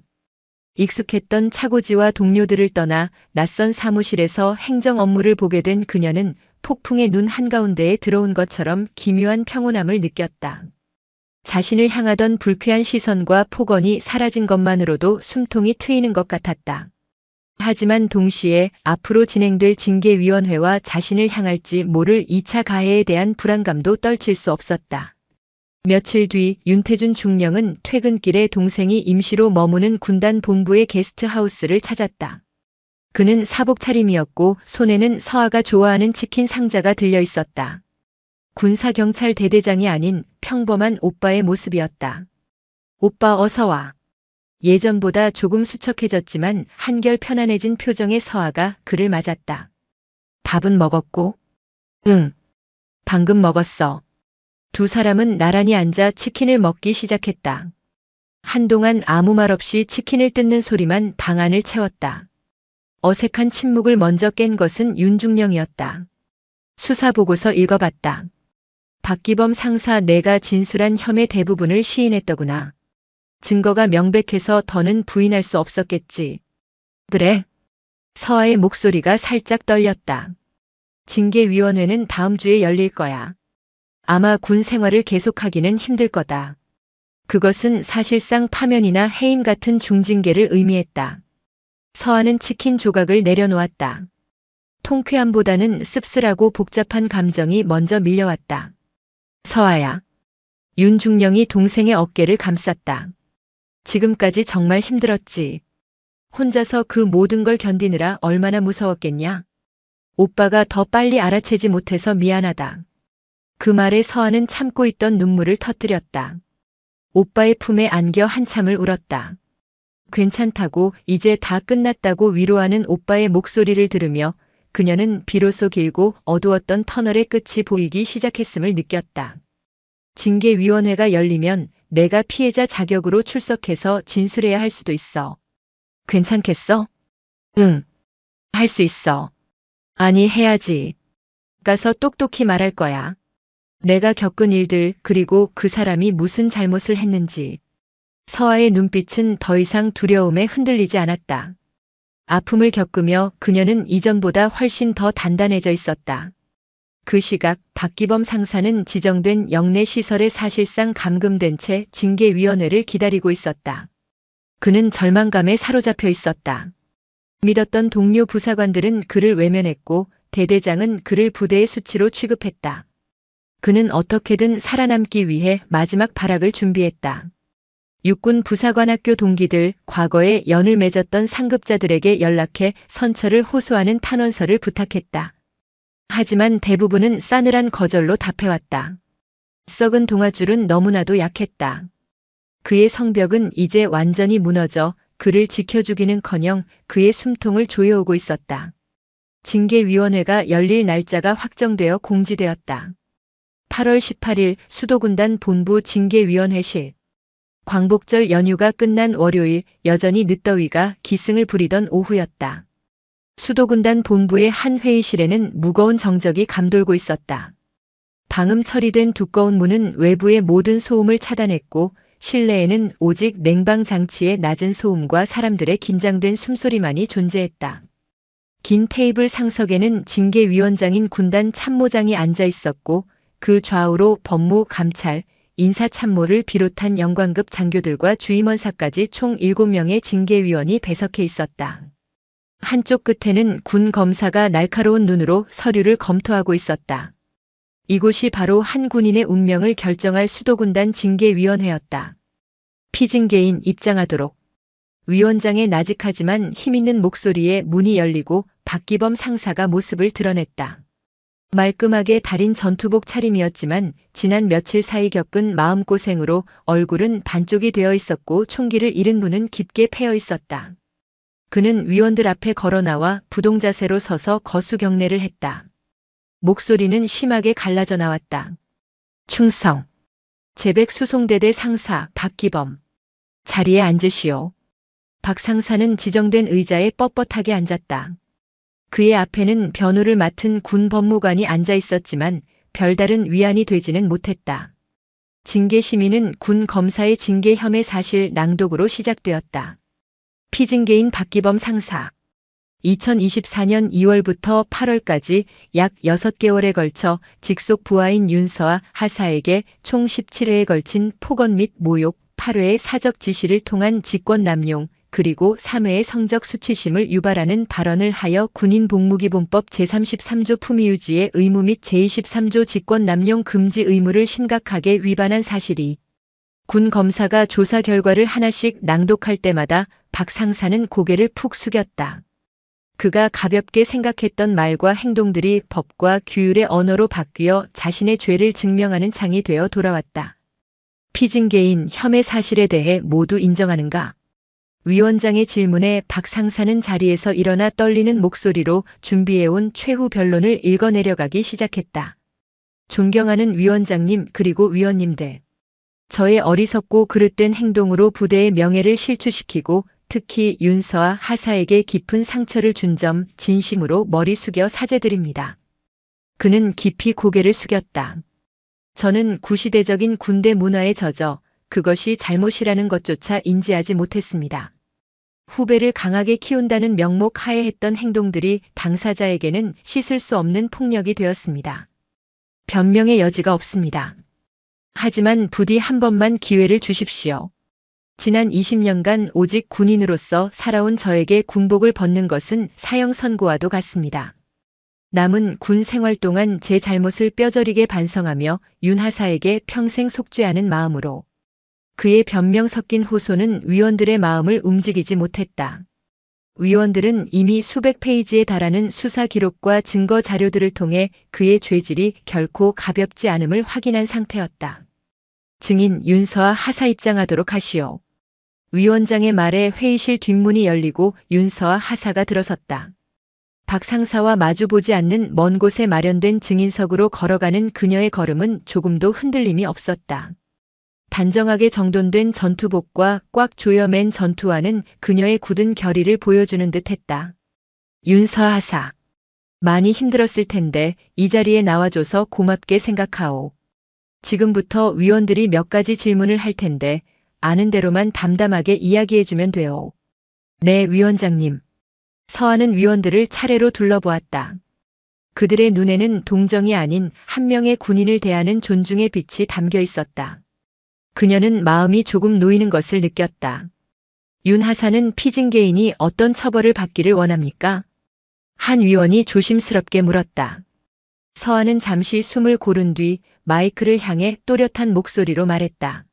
익숙했던 차고지와 동료들을 떠나 낯선 사무실에서 행정 업무를 보게 된 그녀는 폭풍의 눈 한가운데에 들어온 것처럼 기묘한 평온함을 느꼈다. 자신을 향하던 불쾌한 시선과 폭언이 사라진 것만으로도 숨통이 트이는 것 같았다. 하지만 동시에 앞으로 진행될 징계위원회와 자신을 향할지 모를 2차 가해에 대한 불안감도 떨칠 수 없었다. 며칠 뒤 윤태준 중령은 퇴근길에 동생이 임시로 머무는 군단 본부의 게스트하우스를 찾았다. 그는 사복 차림이었고 손에는 서아가 좋아하는 치킨 상자가 들려 있었다. 군사경찰 대대장이 아닌 평범한 오빠의 모습이었다. 오빠 어서 와. 예전보다 조금 수척해졌지만 한결 편안해진 표정의 서아가 그를 맞았다. 밥은 먹었고? 응. 방금 먹었어. 두 사람은 나란히 앉아 치킨을 먹기 시작했다. 한동안 아무 말 없이 치킨을 뜯는 소리만 방 안을 채웠다. 어색한 침묵을 먼저 깬 것은 윤중령이었다. 수사보고서 읽어봤다. 박기범 상사 내가 진술한 혐의 대부분을 시인했더구나. 증거가 명백해서 더는 부인할 수 없었겠지. 그래? 서아의 목소리가 살짝 떨렸다. 징계위원회는 다음 주에 열릴 거야. 아마 군 생활을 계속하기는 힘들 거다. 그것은 사실상 파면이나 해임 같은 중징계를 의미했다. 서아는 치킨 조각을 내려놓았다. 통쾌함보다는 씁쓸하고 복잡한 감정이 먼저 밀려왔다. 서아야. 윤중령이 동생의 어깨를 감쌌다. 지금까지 정말 힘들었지. 혼자서 그 모든 걸 견디느라 얼마나 무서웠겠냐. 오빠가 더 빨리 알아채지 못해서 미안하다. 그 말에 서아는 참고 있던 눈물을 터뜨렸다. 오빠의 품에 안겨 한참을 울었다. 괜찮다고 이제 다 끝났다고 위로하는 오빠의 목소리를 들으며 그녀는 비로소 길고 어두웠던 터널의 끝이 보이기 시작했음을 느꼈다. 징계위원회가 열리면 내가 피해자 자격으로 출석해서 진술해야 할 수도 있어. 괜찮겠어? 응. 할 수 있어. 아니, 해야지. 가서 똑똑히 말할 거야. 내가 겪은 일들 그리고 그 사람이 무슨 잘못을 했는지. 서아의 눈빛은 더 이상 두려움에 흔들리지 않았다. 아픔을 겪으며 그녀는 이전보다 훨씬 더 단단해져 있었다. 그 시각 박기범 상사는 지정된 영내 시설에 사실상 감금된 채 징계위원회를 기다리고 있었다. 그는 절망감에 사로잡혀 있었다. 믿었던 동료 부사관들은 그를 외면했고 대대장은 그를 부대의 수치로 취급했다. 그는 어떻게든 살아남기 위해 마지막 발악을 준비했다. 육군 부사관학교 동기들, 과거에 연을 맺었던 상급자들에게 연락해 선처를 호소하는 탄원서를 부탁했다. 하지만 대부분은 싸늘한 거절로 답해왔다. 썩은 동아줄은 너무나도 약했다. 그의 성벽은 이제 완전히 무너져 그를 지켜주기는커녕 그의 숨통을 조여오고 있었다. 징계위원회가 열릴 날짜가 확정되어 공지되었다. 8월 18일 수도군단 본부 징계위원회실. 광복절 연휴가 끝난 월요일 여전히 늦더위가 기승을 부리던 오후였다. 수도군단 본부의 한 회의실에는 무거운 정적이 감돌고 있었다. 방음 처리된 두꺼운 문은 외부의 모든 소음을 차단했고 실내에는 오직 냉방 장치의 낮은 소음과 사람들의 긴장된 숨소리만이 존재했다. 긴 테이블 상석에는 징계위원장인 군단 참모장이 앉아 있었고 그 좌우로 법무, 감찰, 인사참모를 비롯한 영관급 장교들과 주임원사까지 총 7명의 징계위원이 배석해 있었다. 한쪽 끝에는 군 검사가 날카로운 눈으로 서류를 검토하고 있었다. 이곳이 바로 한 군인의 운명을 결정할 수도군단 징계위원회였다. 피징계인 입장하도록. 위원장의 나직하지만 힘있는 목소리에 문이 열리고 박기범 상사가 모습을 드러냈다. 말끔하게 달인 전투복 차림이었지만 지난 며칠 사이 겪은 마음고생으로 얼굴은 반쪽이 되어 있었고 총기를 잃은 눈은 깊게 패여 있었다. 그는 위원들 앞에 걸어나와 부동자세로 서서 거수경례를 했다. 목소리는 심하게 갈라져 나왔다. 충성. 제백수송대대 상사 박기범. 자리에 앉으시오. 박 상사는 지정된 의자에 뻣뻣하게 앉았다. 그의 앞에는 변호를 맡은 군 법무관이 앉아 있었지만 별다른 위안이 되지는 못했다. 징계 심의는 군 검사의 징계 혐의 사실 낭독으로 시작되었다. 피징계인 박기범 상사. 2024년 2월부터 8월까지 약 6개월에 걸쳐 직속 부하인 윤서아 하사에게 총 17회에 걸친 폭언 및 모욕, 8회의 사적 지시를 통한 직권 남용, 그리고 3회의 성적 수치심을 유발하는 발언을 하여 군인복무기본법 제33조 품위유지의 의무 및 제23조 직권 남용 금지 의무를 심각하게 위반한 사실이. 군 검사가 조사 결과를 하나씩 낭독할 때마다 박 상사는 고개를 푹 숙였다. 그가 가볍게 생각했던 말과 행동들이 법과 규율의 언어로 바뀌어 자신의 죄를 증명하는 장이 되어 돌아왔다. 피징계인 혐의 사실에 대해 모두 인정하는가? 위원장의 질문에 박 상사는 자리에서 일어나 떨리는 목소리로 준비해온 최후 변론을 읽어내려가기 시작했다. 존경하는 위원장님 그리고 위원님들. 저의 어리석고 그릇된 행동으로 부대의 명예를 실추시키고 특히 윤서아 하사에게 깊은 상처를 준 점 진심으로 머리 숙여 사죄드립니다. 그는 깊이 고개를 숙였다. 저는 구시대적인 군대 문화에 젖어 그것이 잘못이라는 것조차 인지하지 못했습니다. 후배를 강하게 키운다는 명목 하에 했던 행동들이 당사자에게는 씻을 수 없는 폭력이 되었습니다. 변명의 여지가 없습니다. 하지만 부디 한 번만 기회를 주십시오. 지난 20년간 오직 군인으로서 살아온 저에게 군복을 벗는 것은 사형 선고와도 같습니다. 남은 군 생활 동안 제 잘못을 뼈저리게 반성하며 윤 하사에게 평생 속죄하는 마음으로. 그의 변명 섞인 호소는 위원들의 마음을 움직이지 못했다. 위원들은 이미 수백 페이지에 달하는 수사 기록과 증거 자료들을 통해 그의 죄질이 결코 가볍지 않음을 확인한 상태였다. 증인 윤서아 하사 입장하도록 하시오. 위원장의 말에 회의실 뒷문이 열리고 윤서아 하사가 들어섰다. 박 상사와 마주보지 않는 먼 곳에 마련된 증인석으로 걸어가는 그녀의 걸음은 조금도 흔들림이 없었다. 단정하게 정돈된 전투복과 꽉 조여맨 전투화는 그녀의 굳은 결의를 보여주는 듯했다. 윤서아 하사. 많이 힘들었을 텐데 이 자리에 나와줘서 고맙게 생각하오. 지금부터 위원들이 몇 가지 질문을 할 텐데 아는 대로만 담담하게 이야기해주면 돼요. 네, 위원장님. 서하는 위원들을 차례로 둘러보았다. 그들의 눈에는 동정이 아닌 한 명의 군인을 대하는 존중의 빛이 담겨 있었다. 그녀는 마음이 조금 놓이는 것을 느꼈다. 윤 하사는 피진계인이 어떤 처벌을 받기를 원합니까? 한 위원이 조심스럽게 물었다. 서한은 잠시 숨을 고른 뒤 마이크를 향해 또렷한 목소리로 말했다.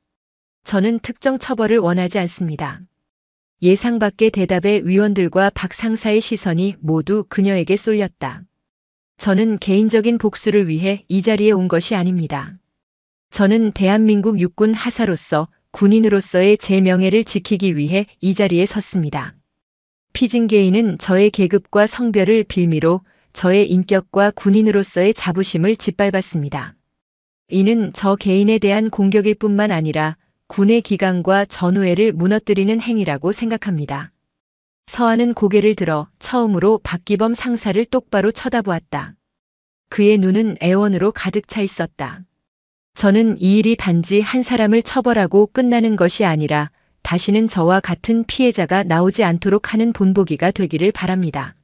저는 특정 처벌을 원하지 않습니다. 예상 밖의 대답에 위원들과 박 상사의 시선이 모두 그녀에게 쏠렸다. 저는 개인적인 복수를 위해 이 자리에 온 것이 아닙니다. 저는 대한민국 육군 하사로서 군인으로서의 제 명예를 지키기 위해 이 자리에 섰습니다. 피진계인은 저의 계급과 성별을 빌미로 저의 인격과 군인으로서의 자부심을 짓밟았습니다. 이는 저 개인에 대한 공격일 뿐만 아니라 군의 기강과 전우회를 무너뜨리는 행위라고 생각합니다. 서한은 고개를 들어 처음으로 박기범 상사를 똑바로 쳐다보았다. 그의 눈은 애원으로 가득 차 있었다. 저는 이 일이 단지 한 사람을 처벌하고 끝나는 것이 아니라 다시는 저와 같은 피해자가 나오지 않도록 하는 본보기가 되기를 바랍니다.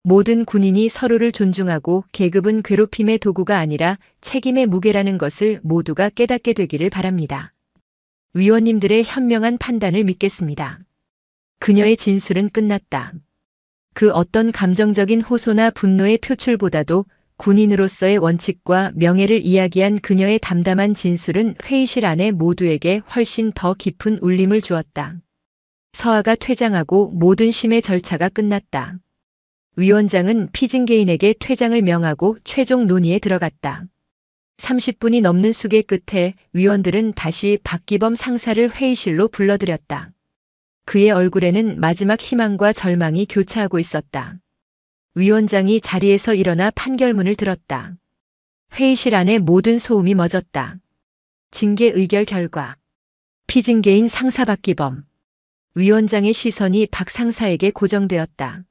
모든 군인이 서로를 존중하고 계급은 괴롭힘의 도구가 아니라 책임의 무게라는 것을 모두가 깨닫게 되기를 바랍니다. 위원님들의 현명한 판단을 믿겠습니다. 그녀의 진술은 끝났다. 그 어떤 감정적인 호소나 분노의 표출보다도 군인으로서의 원칙과 명예를 이야기한 그녀의 담담한 진술은 회의실 안에 모두에게 훨씬 더 깊은 울림을 주었다. 서하가 퇴장하고 모든 심의 절차가 끝났다. 위원장은 피진계인에게 퇴장을 명하고 최종 논의에 들어갔다. 30분이 넘는 숙의 끝에 위원들은 다시 박기범 상사를 회의실로 불러들였다. 그의 얼굴에는 마지막 희망과 절망이 교차하고 있었다. 위원장이 자리에서 일어나 판결문을 들었다. 회의실 안에 모든 소음이 멎었다. 징계 의결 결과. 피진계인 상사 박기범. 위원장의 시선이 박 상사에게 고정되었다.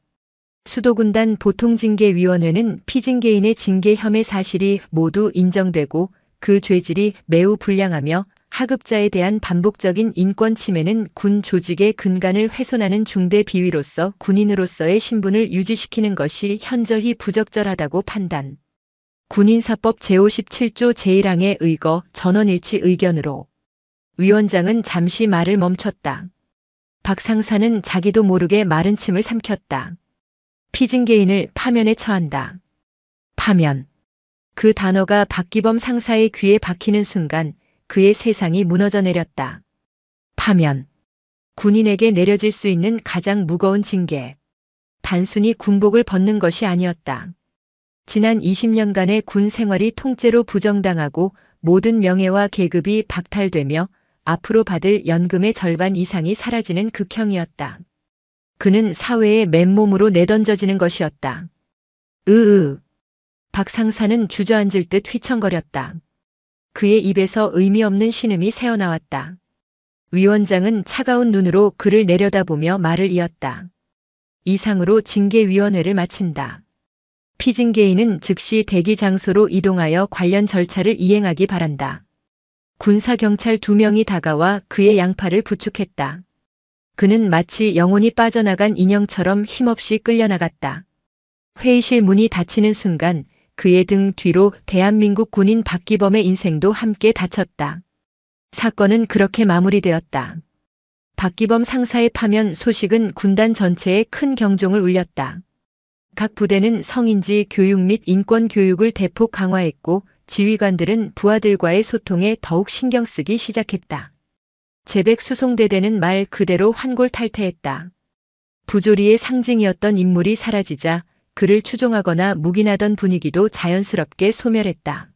수도군단 보통징계위원회는 피진계인의 징계 혐의 사실이 모두 인정되고 그 죄질이 매우 불량하며 하급자에 대한 반복적인 인권 침해는 군 조직의 근간을 훼손하는 중대 비위로서 군인으로서의 신분을 유지시키는 것이 현저히 부적절하다고 판단. 군인사법 제57조 제1항의 의거 전원일치 의견으로. 위원장은 잠시 말을 멈췄다. 박 상사는 자기도 모르게 마른 침을 삼켰다. 피진계인을 파면에 처한다. 파면. 그 단어가 박기범 상사의 귀에 박히는 순간 그의 세상이 무너져 내렸다. 파면. 군인에게 내려질 수 있는 가장 무거운 징계. 단순히 군복을 벗는 것이 아니었다. 지난 20년간의 군 생활이 통째로 부정당하고 모든 명예와 계급이 박탈되며 앞으로 받을 연금의 절반 이상이 사라지는 극형이었다. 그는 사회에 맨몸으로 내던져지는 것이었다. 박 상사는 주저앉을 듯 휘청거렸다. 그의 입에서 의미 없는 신음이 새어나왔다. 위원장은 차가운 눈으로 그를 내려다보며 말을 이었다. 이상으로 징계위원회를 마친다. 피진계인은 즉시 대기 장소로 이동하여 관련 절차를 이행하기 바란다. 군사경찰 2명이 다가와 그의 양팔을 부축했다. 그는 마치 영혼이 빠져나간 인형처럼 힘없이 끌려나갔다. 회의실 문이 닫히는 순간 그의 등 뒤로 대한민국 군인 박기범의 인생도 함께 닫혔다. 사건은 그렇게 마무리되었다. 박기범 상사의 파면 소식은 군단 전체에 큰 경종을 울렸다. 각 부대는 성인지 교육 및 인권 교육을 대폭 강화했고 지휘관들은 부하들과의 소통에 더욱 신경 쓰기 시작했다. 제백 수송대대는 말 그대로 환골탈태했다. 부조리의 상징이었던 인물이 사라지자 그를 추종하거나 묵인하던 분위기도 자연스럽게 소멸했다.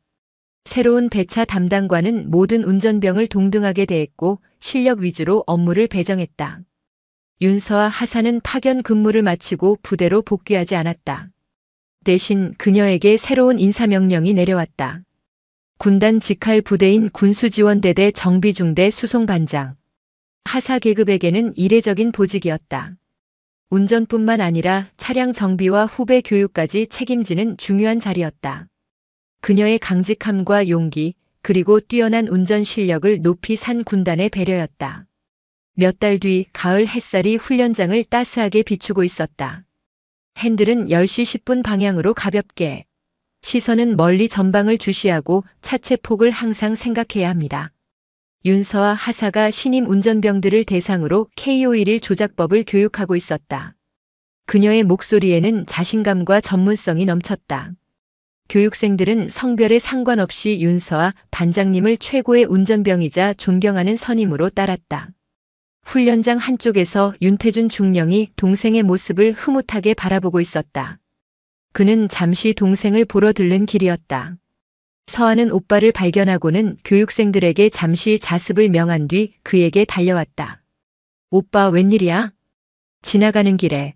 새로운 배차 담당관은 모든 운전병을 동등하게 대했고 실력 위주로 업무를 배정했다. 윤서와 하사는 파견 근무를 마치고 부대로 복귀하지 않았다. 대신 그녀에게 새로운 인사명령이 내려왔다. 군단 직할 부대인 군수지원대대 정비중대 수송반장. 하사 계급에게는 이례적인 보직이었다. 운전뿐만 아니라 차량 정비와 후배 교육까지 책임지는 중요한 자리였다. 그녀의 강직함과 용기, 그리고 뛰어난 운전 실력을 높이 산 군단의 배려였다. 몇 달 뒤 가을 햇살이 훈련장을 따스하게 비추고 있었다. 핸들은 10시 10분 방향으로 가볍게 시선은 멀리 전방을 주시하고 차체 폭을 항상 생각해야 합니다. 윤서와 하사가 신임 운전병들을 대상으로 K511 조작법을 교육하고 있었다. 그녀의 목소리에는 자신감과 전문성이 넘쳤다. 교육생들은 성별에 상관없이 윤서와 반장님을 최고의 운전병이자 존경하는 선임으로 따랐다. 훈련장 한쪽에서 윤태준 중령이 동생의 모습을 흐뭇하게 바라보고 있었다. 그는 잠시 동생을 보러 들른 길이었다. 서하는 오빠를 발견하고는 교육생들에게 잠시 자습을 명한 뒤 그에게 달려왔다. 오빠 웬일이야? 지나가는 길에.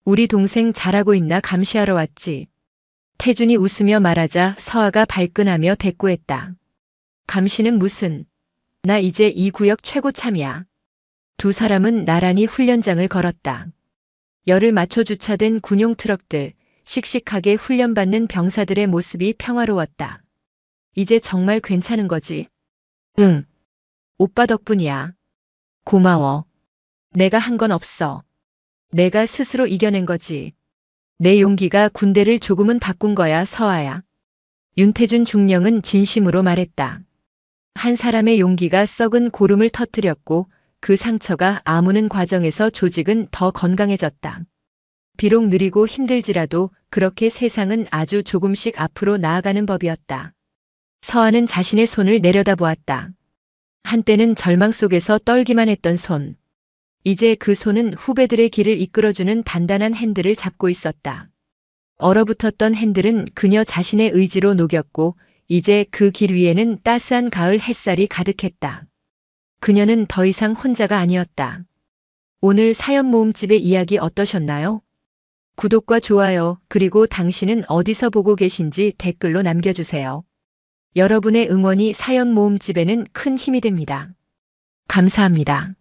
우리 동생 잘하고 있나 감시하러 왔지. 태준이 웃으며 말하자 서하가 발끈하며 대꾸했다. 감시는 무슨. 나 이제 이 구역 최고참이야. 두 사람은 나란히 훈련장을 걸었다. 열을 맞춰 주차된 군용 트럭들, 씩씩하게 훈련받는 병사들의 모습이 평화로웠다. 이제 정말 괜찮은 거지? 응. 오빠 덕분이야. 고마워. 내가 한 건 없어. 내가 스스로 이겨낸 거지. 내 용기가 군대를 조금은 바꾼 거야, 서하야. 윤태준 중령은 진심으로 말했다. 한 사람의 용기가 썩은 고름을 터뜨렸고 그 상처가 아무는 과정에서 조직은 더 건강해졌다. 비록 느리고 힘들지라도 그렇게 세상은 아주 조금씩 앞으로 나아가는 법이었다. 서하는 자신의 손을 내려다보았다. 한때는 절망 속에서 떨기만 했던 손. 이제 그 손은 후배들의 길을 이끌어주는 단단한 핸들을 잡고 있었다. 얼어붙었던 핸들은 그녀 자신의 의지로 녹였고 이제 그 길 위에는 따스한 가을 햇살이 가득했다. 그녀는 더 이상 혼자가 아니었다. 오늘 사연 모음집의 이야기 어떠셨나요? 구독과 좋아요, 그리고 당신은 어디서 보고 계신지 댓글로 남겨주세요. 여러분의 응원이 사연 모음집에는 큰 힘이 됩니다. 감사합니다.